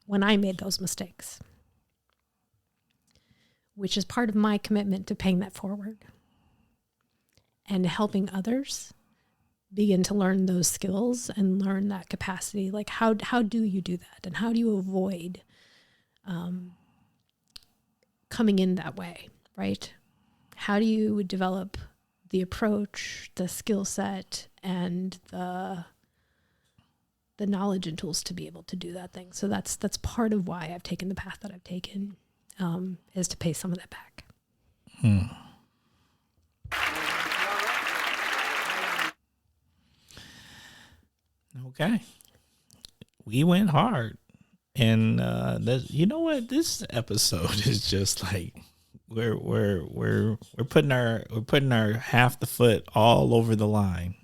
when I made those mistakes, which is part of my commitment to paying that forward and helping others begin to learn those skills and learn that capacity. Like how do you do that? And how do you avoid coming in that way, right? How do you develop the approach, the skill set, and the knowledge and tools to be able to do that thing? So that's part of why I've taken the path that I've taken, is to pay some of that back. Okay. We went hard. And you know what? This episode is just like we're putting our half the foot all over the line.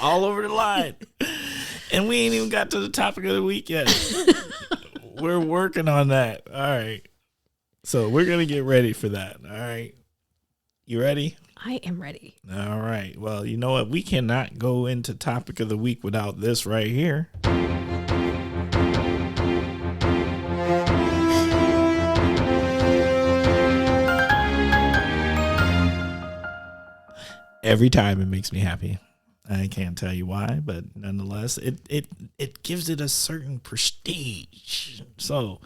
all over the line. And we ain't even got to the topic of the week yet. We're working on that. All right. So we're going to get ready for that. All right. You ready? I am ready. All right. Well, you know what? We cannot go into topic of the week without this right here. Every time it makes me happy. I can't tell you why, but nonetheless, it gives it a certain prestige. So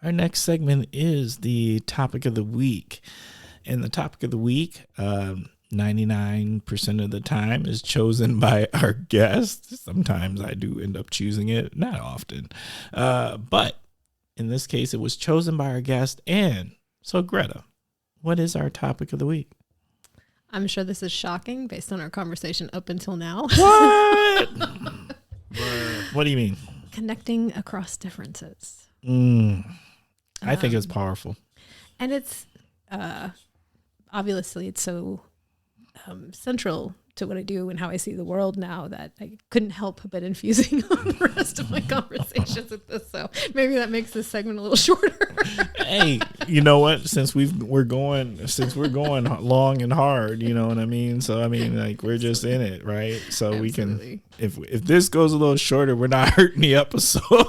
our next segment is the topic of the week. And the topic of the week, 99% of the time is chosen by our guest. Sometimes I do end up choosing it, not often. But in this case, it was chosen by our guest. And so, Greta, what is our topic of the week? I'm sure this is shocking based on our conversation up until now. What? What do you mean? Connecting across differences. I think it's powerful. And it's obviously it's so central to what I do and how I see the world now that I couldn't help but infusing on the rest of my conversations with this. So maybe that makes this segment a little shorter. Hey, you know what? Since we're going long and hard, you know what I mean? So I mean, like, we're just in it, right? So Absolutely. we can, if this goes a little shorter, we're not hurting the episode.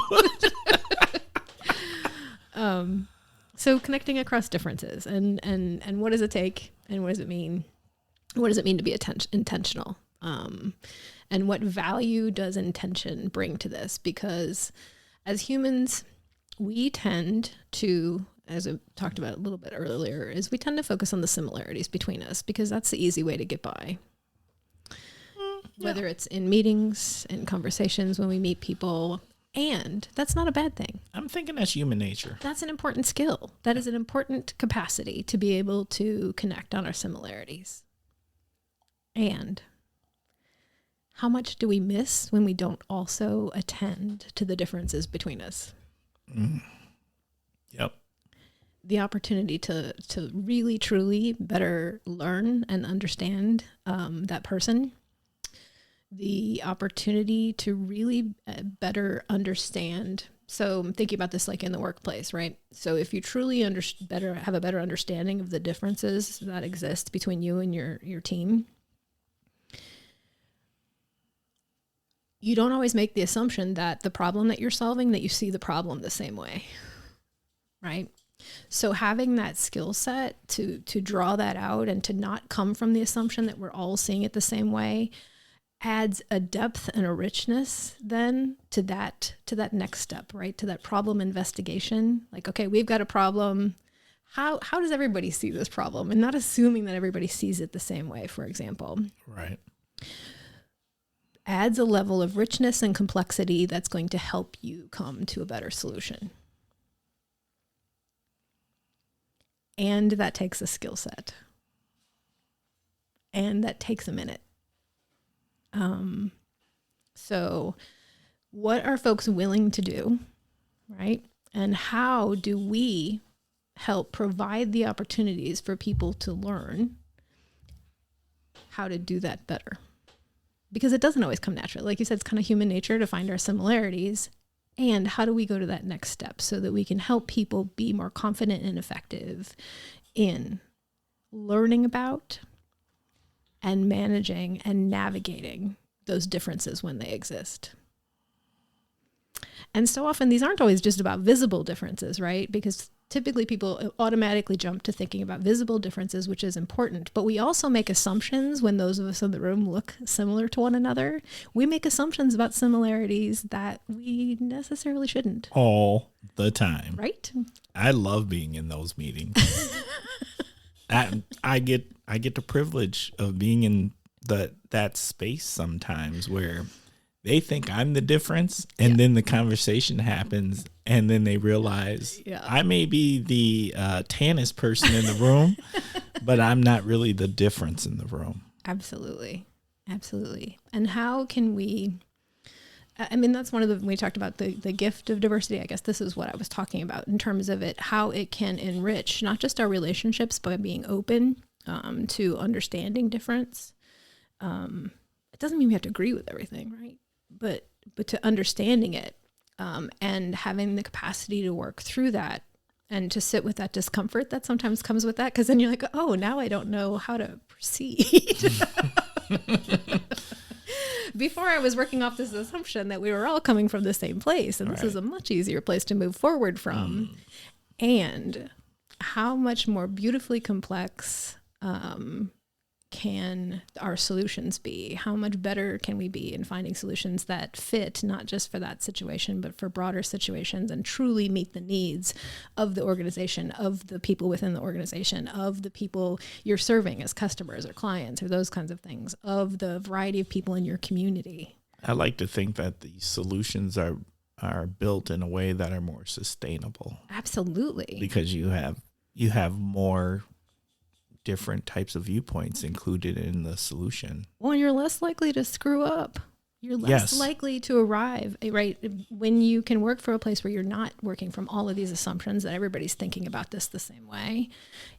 So connecting across differences and what does it take and what does it mean? What does it mean to be intentional? And what value does intention bring to this? Because as humans, we tend to, as I talked about a little bit earlier, is we tend to focus on the similarities between us because that's the easy way to get by. Whether it's in meetings, in conversations when we meet people, and that's not a bad thing. I'm thinking that's human nature. That's an important skill. That is an important capacity to be able to connect on our similarities. And how much do we miss when we don't also attend to the differences between us? Yep. The opportunity to really, truly better learn and understand that person. The opportunity to really better understand. So I'm thinking about this like in the workplace, right? So if you truly have a better understanding of the differences that exist between you and your team, you don't always make the assumption that the problem that you're solving, that you see the problem the same way, right? So having that skill set to draw that out and to not come from the assumption that we're all seeing it the same way adds a depth and a richness then to that next step, right? To that problem investigation. Like, okay, we've got a problem. How does everybody see this problem? And not assuming that everybody sees it the same way, for example. Right. Adds a level of richness and complexity that's going to help you come to a better solution. And that takes a skill set. And that takes a minute. So what are folks willing to do, right? And how do we help provide the opportunities for people to learn how to do that better? Because it doesn't always come naturally. Like you said, it's kind of human nature to find our similarities. And how do we go to that next step so that we can help people be more confident and effective in learning about and managing and navigating those differences when they exist. And so often these aren't always just about visible differences, right? Because typically people automatically jump to thinking about visible differences, which is important. But we also make assumptions when those of us in the room look similar to one another. We make assumptions about similarities that we necessarily shouldn't. All the time. Right? I love being in those meetings. I get the privilege of being in that space sometimes where they think I'm the difference, and then the conversation happens, and then they realize I may be the tannest person in the room, but I'm not really the difference in the room. Absolutely. Absolutely. And how can we, I mean, that's one of the, we talked about the gift of diversity. I guess this is what I was talking about in terms of it, how it can enrich not just our relationships, but being open to understanding difference. it doesn't mean we have to agree with everything, right? But to understanding it, and having the capacity to work through that and to sit with that discomfort that sometimes comes with that. Because then you're like, oh, now I don't know how to proceed. Before I was working off this assumption that we were all coming from the same place. And this is a much easier place to move forward from. And how much more beautifully complex can our solutions be? How much better can we be in finding solutions that fit not just for that situation, but for broader situations and truly meet the needs of the organization, of the people within the organization, of the people you're serving as customers or clients or those kinds of things, of the variety of people in your community? I like to think that the solutions are built in a way that are more sustainable. Absolutely. Because you have more different types of viewpoints included in the solution. Well, you're less likely to screw up. You're less likely to arrive, right? When you can work for a place where you're not working from all of these assumptions that everybody's thinking about this the same way,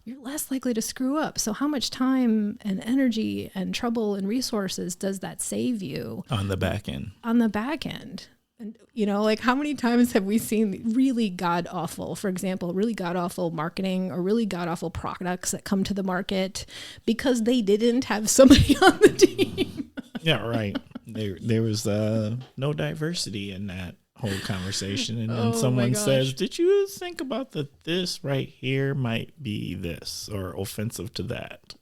you're less likely to screw up. So how much time and energy and trouble and resources does that save you? On the back end. On the back end. And, like how many times have we seen really god-awful, for example, really god-awful marketing or really god-awful products that come to the market because they didn't have somebody on the team? Yeah, right. There was no diversity in that whole conversation. And then someone says, did you think about that this right here might be this or offensive to that?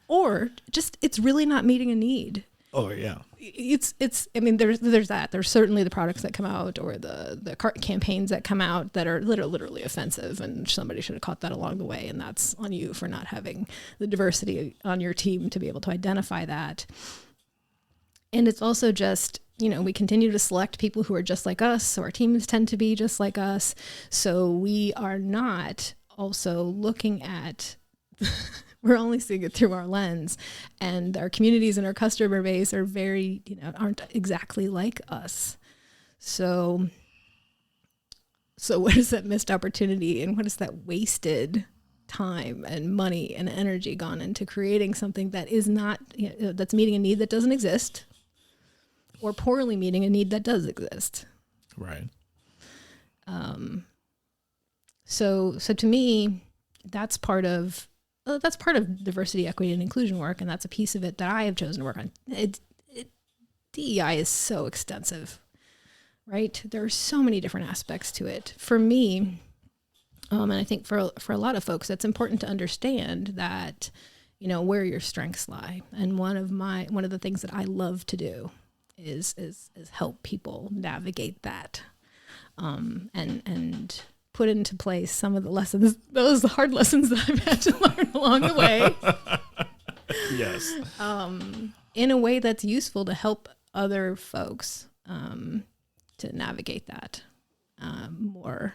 Or just it's really not meeting a need. Oh, yeah. It's. I mean, there's that. There's certainly the products that come out or the campaigns that come out that are literally offensive, and somebody should have caught that along the way, and that's on you for not having the diversity on your team to be able to identify that. And it's also just, we continue to select people who are just like us, so our teams tend to be just like us. So we are not also looking at we're only seeing it through our lens, and our communities and our customer base are very, aren't exactly like us. So what is that missed opportunity, and what is that wasted time and money and energy gone into creating something that is not, that's meeting a need that doesn't exist, or poorly meeting a need that does exist? Right. So to me, that's part of diversity, equity, and inclusion work, and that's a piece of it that I have chosen to work on. DEI is so extensive, right? There are so many different aspects to it. For me, and I think for a lot of folks, it's important to understand that, where your strengths lie. And one of the things that I love to do is help people navigate that, and put into place some of the lessons, those hard lessons that I've had to learn along the way. Yes. In a way that's useful to help other folks to navigate that more,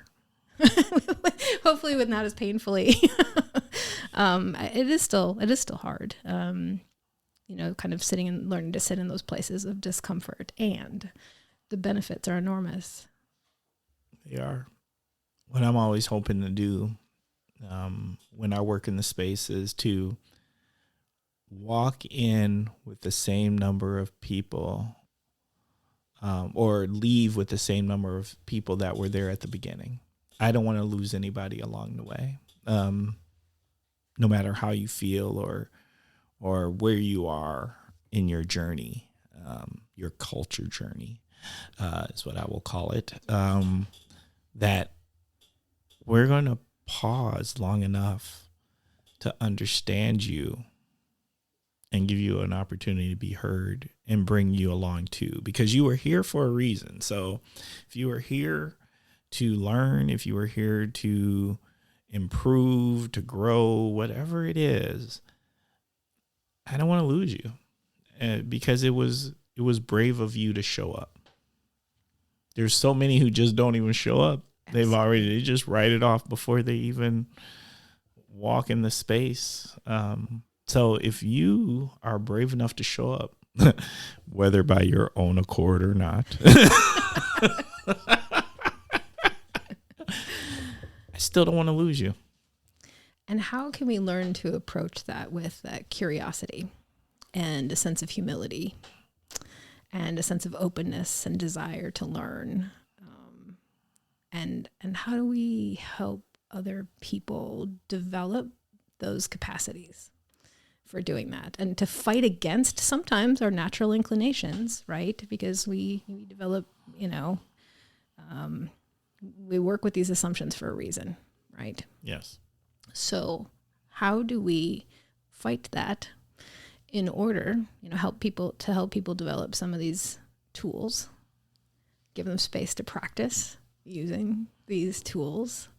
hopefully with not as painfully. It is still hard, kind of sitting and learning to sit in those places of discomfort, and the benefits are enormous. They are. What I'm always hoping to do when I work in the space is to walk in with the same number of people or leave with the same number of people that were there at the beginning. I don't want to lose anybody along the way, no matter how you feel or where you are in your journey, your culture journey is what I will call it, that we're going to pause long enough to understand you and give you an opportunity to be heard and bring you along too, because you were here for a reason. So if you were here to learn, if you were here to improve, to grow, whatever it is, I don't want to lose you because it was brave of you to show up. There's so many who just don't even show up. They just write it off before they even walk in the space. So if you are brave enough to show up, whether by your own accord or not, I still don't want to lose you. And how can we learn to approach that with that curiosity and a sense of humility and a sense of openness and desire to learn. And how do we help other people develop those capacities for doing that, and to fight against sometimes our natural inclinations, right? Because we develop, we work with these assumptions for a reason, right? Yes. So how do we fight that in order, help people develop some of these tools, give them space to practice using these tools,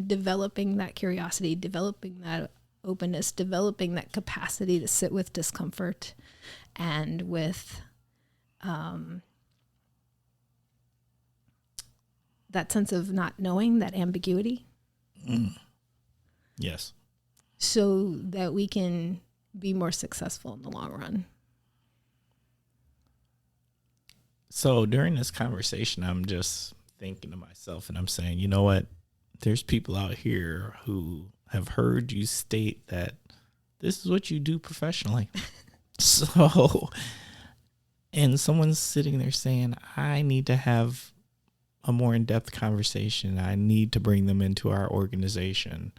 developing that curiosity, developing that openness, developing that capacity to sit with discomfort and with that sense of not knowing, that ambiguity. Yes. So that we can be more successful in the long run. So during this conversation, I'm just thinking to myself and I'm saying, you know what? There's people out here who have heard you state that this is what you do professionally. So, and someone's sitting there saying, I need to have a more in-depth conversation. I need to bring them into our organization.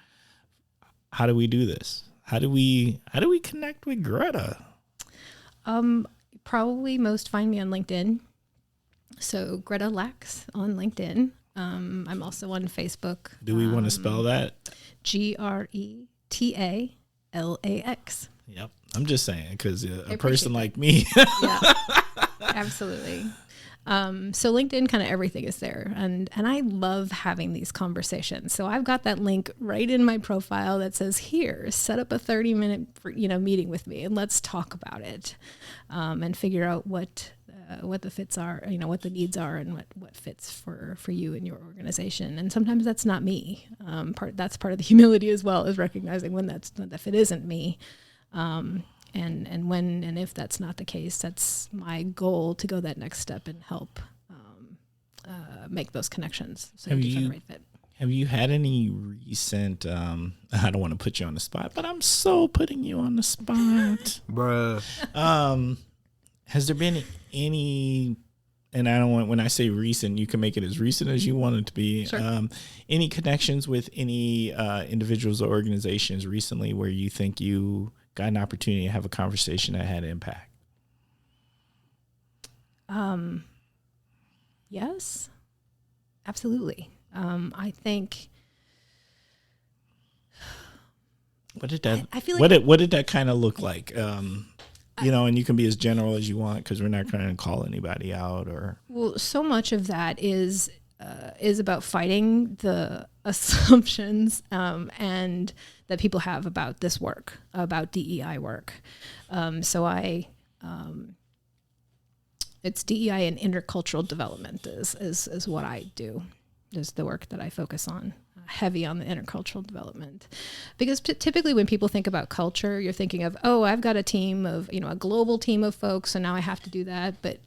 How do we do this? How do we connect with Greta? Probably most find me on LinkedIn. So Greta Lax on LinkedIn. I'm also on Facebook. Do we want to spell that? GRETALAX. Yep. I'm just saying, because a appreciate person that. like me. Yeah, absolutely. So LinkedIn, kind of everything is there. And I love having these conversations. So I've got that link right in my profile that says, here, set up a 30-minute, meeting with me and let's talk about it, and figure out what the fits are, what the needs are and what fits for you and your organization. And sometimes that's not me. That's part of the humility as well, is recognizing if it isn't me. And when and if that's not the case, that's my goal, to go that next step and help make those connections. So you can find the right fit. Have you had any recent, I don't want to put you on the spot, but I'm so putting you on the spot. Bruh. Has there been any, and I don't want, when I say recent, you can make it as recent as you want it to be. Sure. Any connections with any individuals or organizations recently where you think you got an opportunity to have a conversation that had impact? Yes, absolutely. I think. What did that? I feel like what did that kind of look like? And you can be as general as you want, because we're not trying to call anybody out or. Well, so much of that is about fighting the assumptions and that people have about this work, about DEI work. It's DEI and intercultural development is what I do, is the work that I focus on, heavy on the intercultural development. Because typically when people think about culture, you're thinking of, I've got a team of, a global team of folks, so now I have to do that. But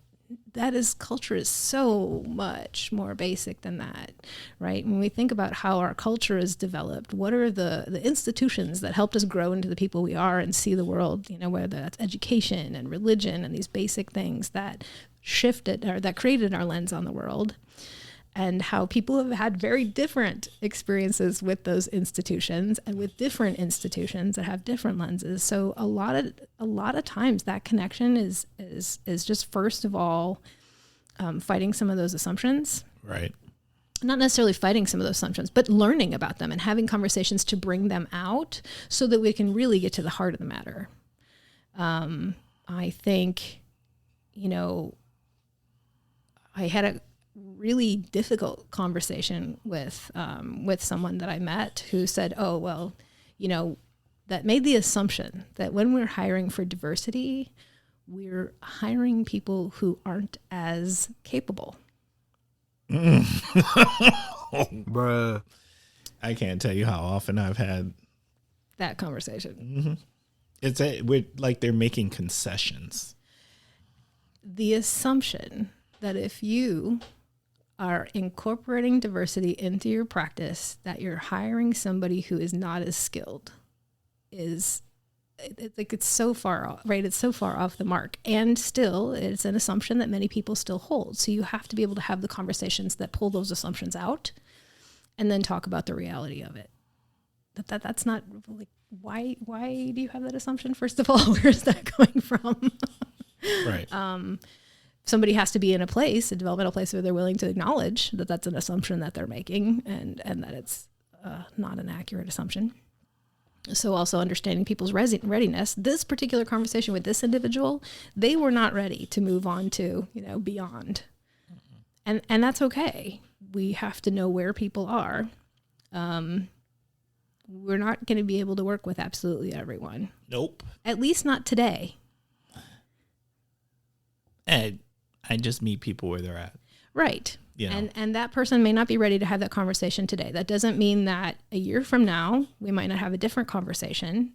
culture is so much more basic than that, right? When we think about how our culture is developed, what are the institutions that helped us grow into the people we are and see the world, whether that's education and religion and these basic things that shifted or that created our lens on the world, and how people have had very different experiences with those institutions and with different institutions that have different lenses. So a lot of times that connection is just, first of all, fighting some of those assumptions. Right. Not necessarily fighting some of those assumptions, but learning about them and having conversations to bring them out so that we can really get to the heart of the matter. I think, I had a really difficult conversation with someone that I met who said, that made the assumption that when we're hiring for diversity, we're hiring people who aren't as capable. Bruh. I can't tell you how often I've had that conversation. Mm-hmm. It's like they're making concessions. The assumption that if you are incorporating diversity into your practice, that you're hiring somebody who is not as skilled is it's so far off, right? It's so far off the mark. And still, it's an assumption that many people still hold. So you have to be able to have the conversations that pull those assumptions out and then talk about the reality of it. That's not like, why do you have that assumption? First of all, where is that coming from? Right. Somebody has to be in a developmental place where they're willing to acknowledge that that's an assumption that they're making and that it's not an accurate assumption. So also understanding people's readiness. This particular conversation with this individual, they were not ready to move on to, beyond. And that's okay. We have to know where people are. We're not going to be able to work with absolutely everyone. Nope. At least not today. And I just meet people where they're at. Right. You know. And that person may not be ready to have that conversation today. That doesn't mean that a year from now, we might not have a different conversation,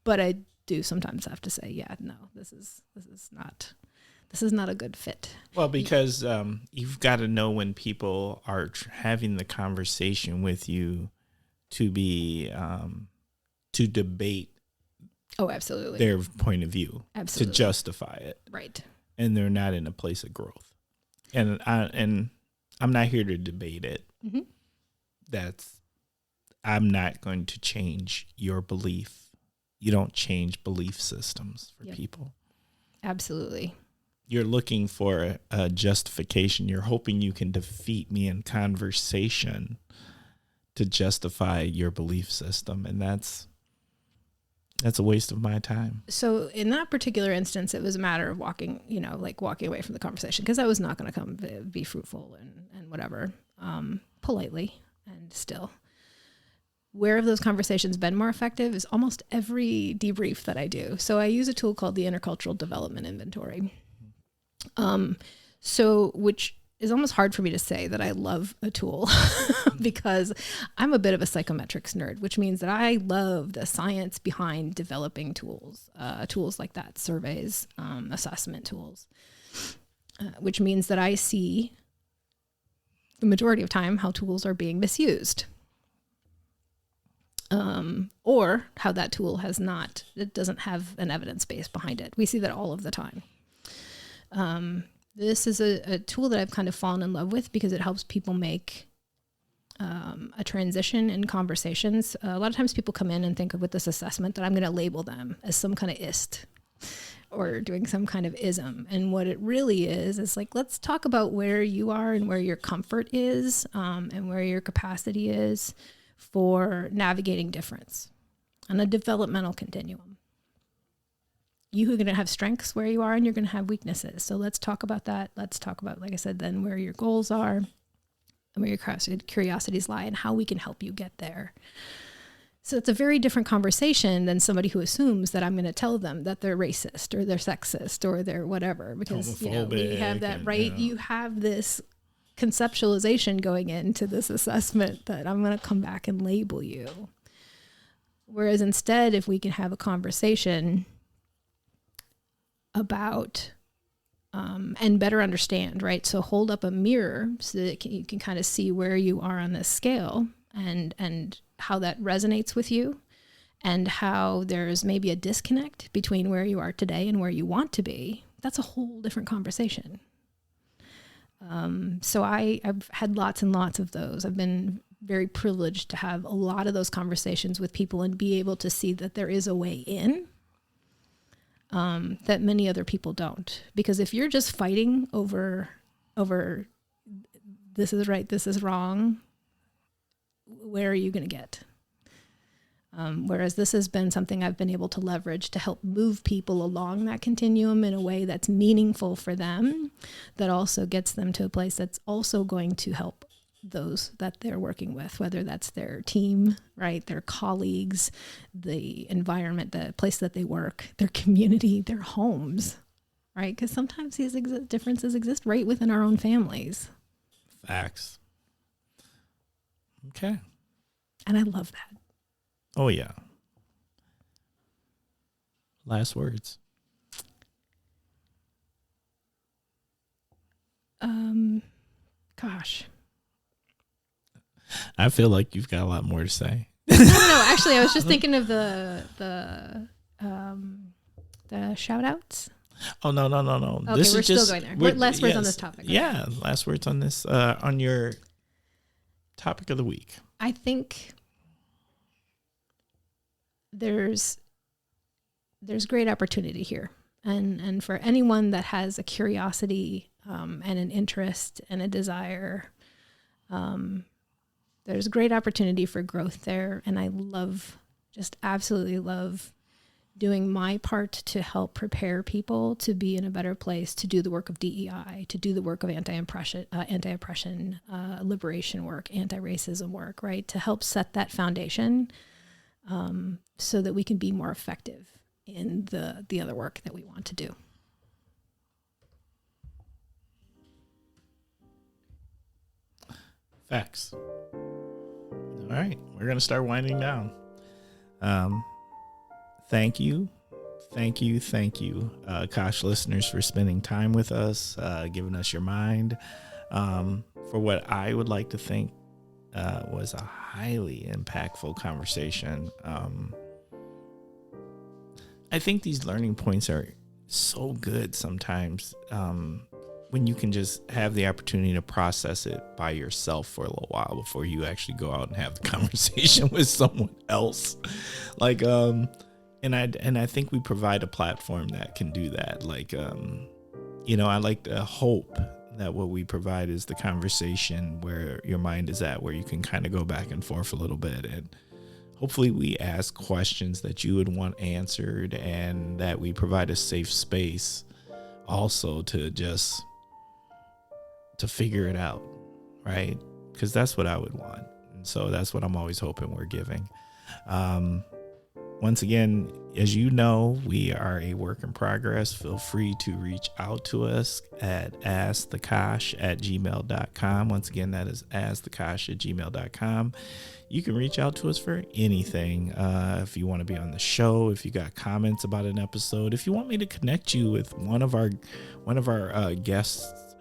but I do sometimes have to say, yeah, no, this is not a good fit. Well, because you've got to know when people are having the conversation with you to be to debate. Oh, absolutely. Their point of view. Absolutely. To justify it. Right. And they're not in a place of growth. And I'm not here to debate it. Mm-hmm. I'm not going to change your belief. You don't change belief systems for people. Absolutely. You're looking for a justification. You're hoping you can defeat me in conversation to justify your belief system. And that's a waste of my time. So in that particular instance, it was a matter of walking away from the conversation because I was not going to be fruitful and whatever, politely and still. Where have those conversations been more effective is almost every debrief that I do. So I use a tool called the Intercultural Development Inventory. Which is almost hard for me to say that I love a tool because I'm a bit of a psychometrics nerd, which means that I love the science behind developing tools like that, surveys, assessment tools, which means that I see the majority of time how tools are being misused. Or how that tool it doesn't have an evidence base behind it. We see that all of the time. This is a tool that I've kind of fallen in love with because it helps people make a transition in conversations. A lot of times people come in and think of with this assessment that I'm going to label them as some kind of ist or doing some kind of ism. And what it really is like, let's talk about where you are and where your comfort is and where your capacity is for navigating difference on a developmental continuum. You are going to have strengths where you are and you're going to have weaknesses. So let's talk about that. Let's talk about, like I said, then where your goals are and where your curiosities lie and how we can help you get there. So it's a very different conversation than somebody who assumes that I'm going to tell them that they're racist or they're sexist or they're whatever, because we have that, right? You have this conceptualization going into this assessment that I'm going to come back and label you. Whereas instead, if we can have a conversation about and better understand, right? So hold up a mirror so that you can kind of see where you are on this scale and how that resonates with you and how there's maybe a disconnect between where you are today and where you want to be. That's a whole different conversation. So I've had lots and lots of those. I've been very privileged to have a lot of those conversations with people and be able to see that there is a way in that many other people don't. Because if you're just fighting over this is right, this is wrong, where are you going to get? Whereas this has been something I've been able to leverage to help move people along that continuum in a way that's meaningful for them, that also gets them to a place that's also going to help those that they're working with, whether that's their team, right, their colleagues, the environment, the place that they work, their community, their homes, right? Because sometimes these differences exist right within our own families. Facts. Okay. And I love that. Oh, yeah. Last words. Gosh. I feel like you've got a lot more to say. No. Actually, I was just thinking of the the shout outs. Oh, no. Okay, we're still going there. Last words on this topic. Okay. Yeah, last words on this, on your topic of the week. I think there's great opportunity here. And for anyone that has a curiosity and an interest and a desire, there's great opportunity for growth there. And I absolutely love doing my part to help prepare people to be in a better place, to do the work of DEI, to do the work of anti-oppression, liberation work, anti-racism work, right? To help set that foundation so that we can be more effective in the other work that we want to do. Facts. All right, we're going to start winding down. Thank you, Kosh listeners, for spending time with us, giving us your mind for what I would like to think was a highly impactful conversation. I think these learning points are so good sometimes when you can just have the opportunity to process it by yourself for a little while before you actually go out and have the conversation with someone else. Like, and I think we provide a platform that can do that. Like, I like to hope that what we provide is the conversation where your mind is at, where you can kind of go back and forth a little bit. And hopefully we ask questions that you would want answered, and that we provide a safe space also to figure it out, right? Because that's what I would want. And so that's what I'm always hoping we're giving. Once again, as you know, we are a work in progress. Feel free to reach out to us at askthekosh@gmail.com. Once again, that is askthekosh@gmail.com. You can reach out to us for anything. If you want to be on the show, if you got comments about an episode, if you want me to connect you with one of our guests,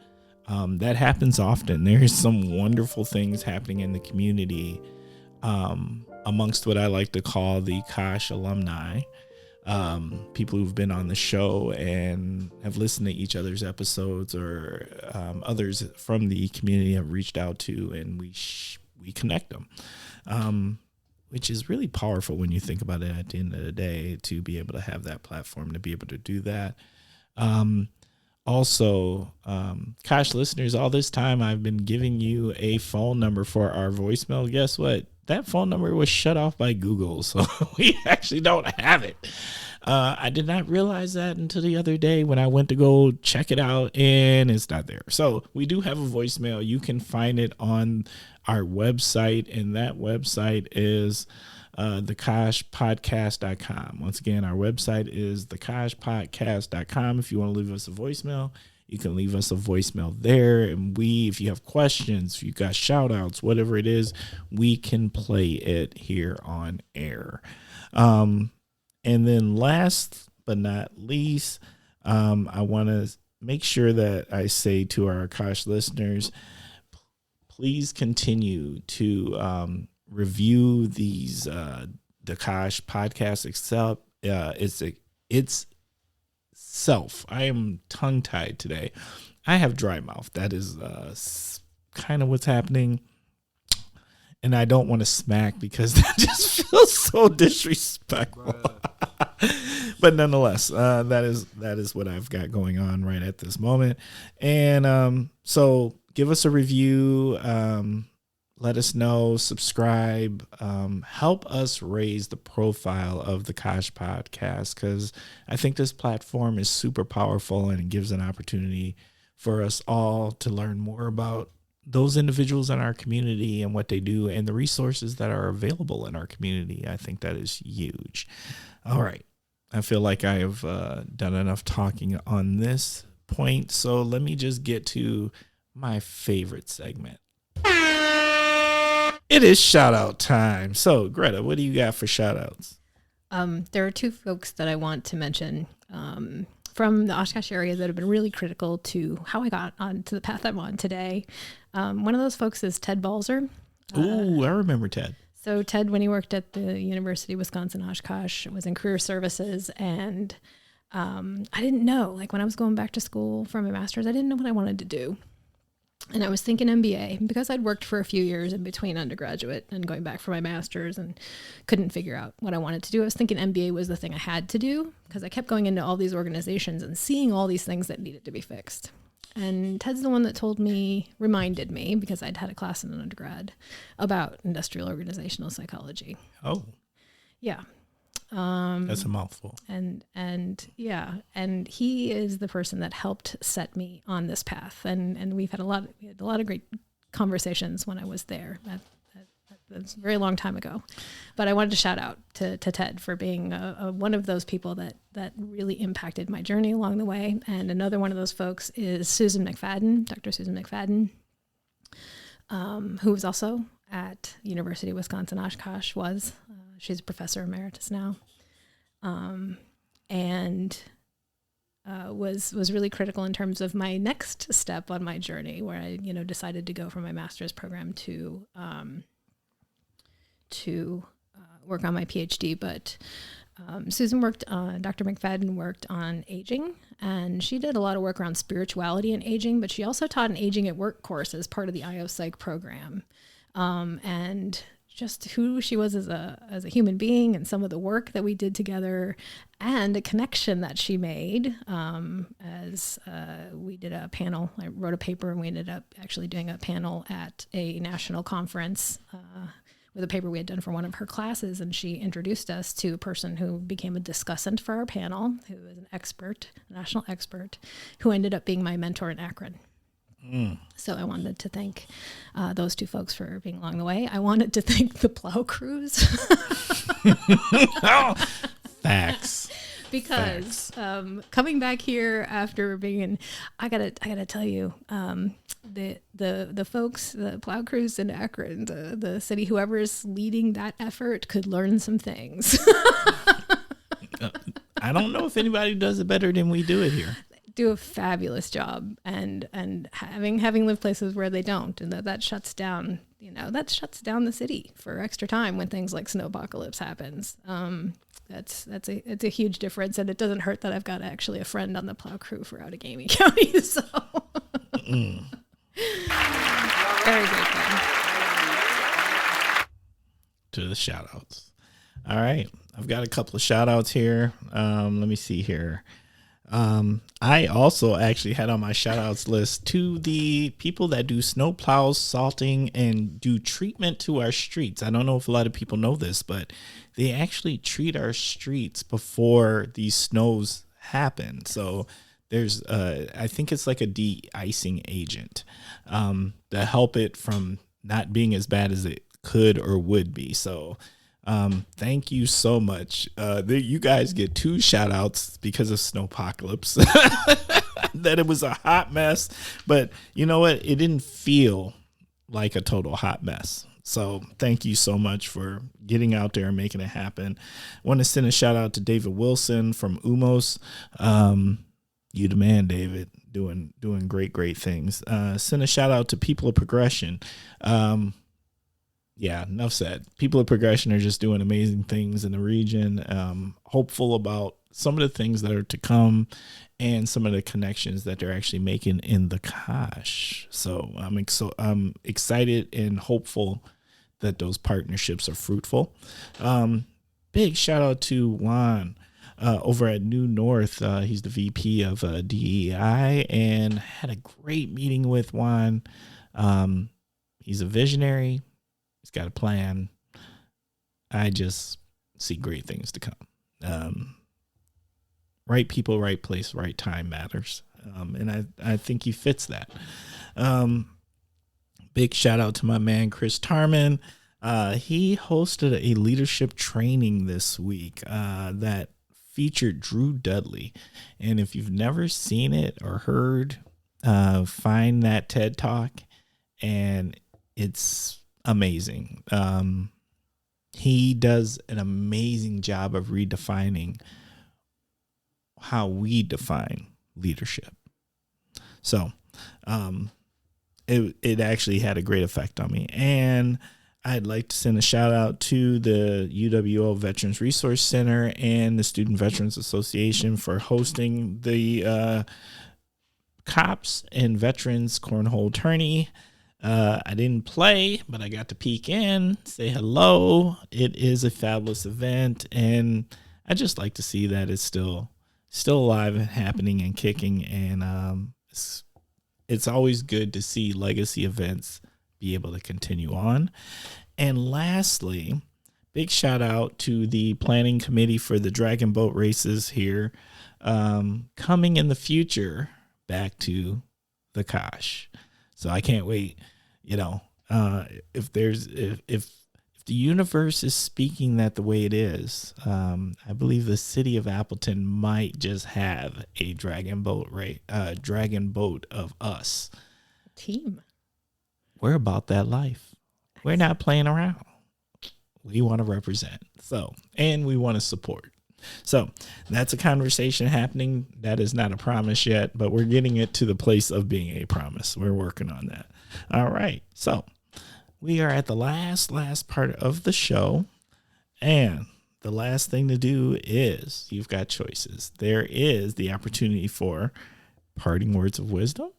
that happens often. There's some wonderful things happening in the community amongst what I like to call the Kosh alumni, people who've been on the show and have listened to each other's episodes, or others from the community have reached out to, and we connect them, which is really powerful when you think about it at the end of the day, to be able to have that platform, to be able to do that. Also, Kosh listeners, all this time I've been giving you a phone number for our voicemail. Guess what? That phone number was shut off by Google, so we actually don't have it. I did not realize that until the other day when I went to go check it out, and it's not there. So we do have a voicemail. You can find it on our website, and that website is thekoshpodcast.com. Once again, our website is thekoshpodcast.com. If you want to leave us a voicemail, you can leave us a voicemail there. And if you have questions, if you got shout outs, whatever it is, we can play it here on air. And then last but not least, I want to make sure that I say to our Kosh listeners, please continue to review these the Kosh podcast it's self. I am tongue tied today. I have dry mouth. That is kind of what's happening, and I don't want to smack because that just feels so disrespectful. But nonetheless, that is what I've got going on right at this moment. And so give us a review. Let us know, subscribe, help us raise the profile of the Kosh podcast, because I think this platform is super powerful, and it gives an opportunity for us all to learn more about those individuals in our community and what they do and the resources that are available in our community. I think that is huge. All right. I feel like I have done enough talking on this point, so let me just get to my favorite segment. It is shout out time. So, Greta, what do you got for shout outs? There are two folks that I want to mention from the Oshkosh area that have been really critical to how I got onto the path I'm on today. One of those folks is Ted Balzer. Ooh, I remember Ted. So Ted, when he worked at the University of Wisconsin-Oshkosh, was in career services, and I didn't know, like when I was going back to school for my master's, I didn't know what I wanted to do. And I was thinking MBA because I'd worked for a few years in between undergraduate and going back for my master's and couldn't figure out what I wanted to do. I was thinking MBA was the thing I had to do because I kept going into all these organizations and seeing all these things that needed to be fixed. And Ted's the one that reminded me, because I'd had a class in an undergrad about industrial organizational psychology. Oh, yeah. That's a mouthful. And he is the person that helped set me on this path. And we had a lot of great conversations when I was there. That's a very long time ago. But I wanted to shout out to Ted for being one of those people that really impacted my journey along the way. And another one of those folks is Susan McFadden, Dr. Susan McFadden, who was also at University of Wisconsin-Oshkosh. She's a professor emeritus now, and was really critical in terms of my next step on my journey, where I decided to go from my master's program to work on my PhD. But Dr. McFadden worked on aging, and she did a lot of work around spirituality and aging, but she also taught an Aging at Work course as part of the IO Psych program. And just who she was as a human being, and some of the work that we did together, and a connection that she made as we did a panel. I wrote a paper, and we ended up actually doing a panel at a national conference with a paper we had done for one of her classes, and she introduced us to a person who became a discussant for our panel, who was an expert, a national expert, who ended up being my mentor in Akron. So I wanted to thank those two folks for being along the way. I wanted to thank the plow crews. Facts. Because coming back here after being in, I gotta tell you, the folks, the plow crews in Akron, the city, whoever's leading that effort could learn some things. I don't know if anybody does it better than we do it here. Do a fabulous job, and having lived places where they don't, and that shuts down the city for extra time when things like Snowpocalypse happens. It's a huge difference, and it doesn't hurt that I've got actually a friend on the plow crew for Outagamie County. So very grateful. To the shout outs. All right. I've got a couple of shout outs here. Let me see here. I also actually had on my shout outs list to the people that do snow plows, salting, and do treatment to our streets. I don't know if a lot of people know this, but they actually treat our streets before these snows happen. So there's, I think it's like a de-icing agent to help it from not being as bad as it could or would be. So thank you so much. You guys get 2 shout outs because of Snowpocalypse. That it was a hot mess, but you know what? It didn't feel like a total hot mess. So thank you so much for getting out there and making it happen. I want to send a shout out to David Wilson from Umos. You the man, David, doing great things. Send a shout out to People of Progression. Yeah, enough said. People of Progression are just doing amazing things in the region. Hopeful about some of the things that are to come and some of the connections that they're actually making in the Kosh. So I'm excited and hopeful that those partnerships are fruitful. Big shout out to Juan over at New North. He's the VP of DEI, and had a great meeting with Juan. He's a visionary. He's got a plan. I just see great things to come. Right people, right place, right time matters. And I think he fits that. Big shout out to my man, Chris Tarman. He hosted a leadership training this week that featured Drew Dudley. And if you've never seen it or heard, find that TED Talk, and it's amazing. He does an amazing job of redefining how we define leadership. So it actually had a great effect on me. And I'd like to send a shout out to the UWO Veterans Resource Center and the Student Veterans Association for hosting the Cops and Veterans Cornhole Tourney. I didn't play, but I got to peek in, say hello. It is a fabulous event, and I just like to see that it's still alive and happening and kicking. And it's always good to see legacy events be able to continue on. And lastly, big shout out to the planning committee for the Dragon Boat races here, coming in the future back to the Kosh. So I can't wait. If the universe is speaking that the way it is, I believe the city of Appleton might just have a dragon boat of us. Team. We're about that life. We're not playing around. We want to represent. And we want to support. So that's a conversation happening. That is not a promise yet, but we're getting it to the place of being a promise. We're working on that. All right. So we are at the last part of the show. And the last thing to do is you've got choices. There is the opportunity for parting words of wisdom,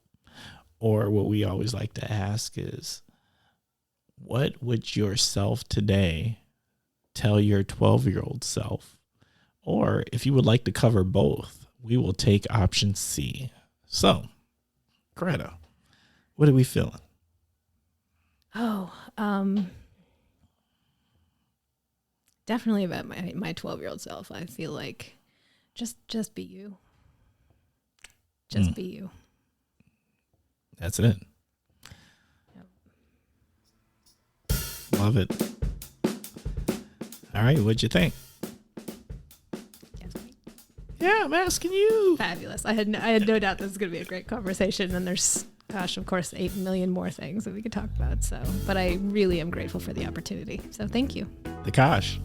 or what we always like to ask is, what would yourself today tell your 12-year-old self? Or if you would like to cover both, we will take option C. So, Greta, what are we feeling? Definitely about my 12-year-old self. I feel like just be you. Just be you. That's it. Yep. Love it. All right, what'd you think? Yeah, I'm asking you. Fabulous. I had no doubt this was going to be a great conversation. And there's, gosh, of course, 8 million more things that we could talk about. But I really am grateful for the opportunity. So thank you. The Kosh.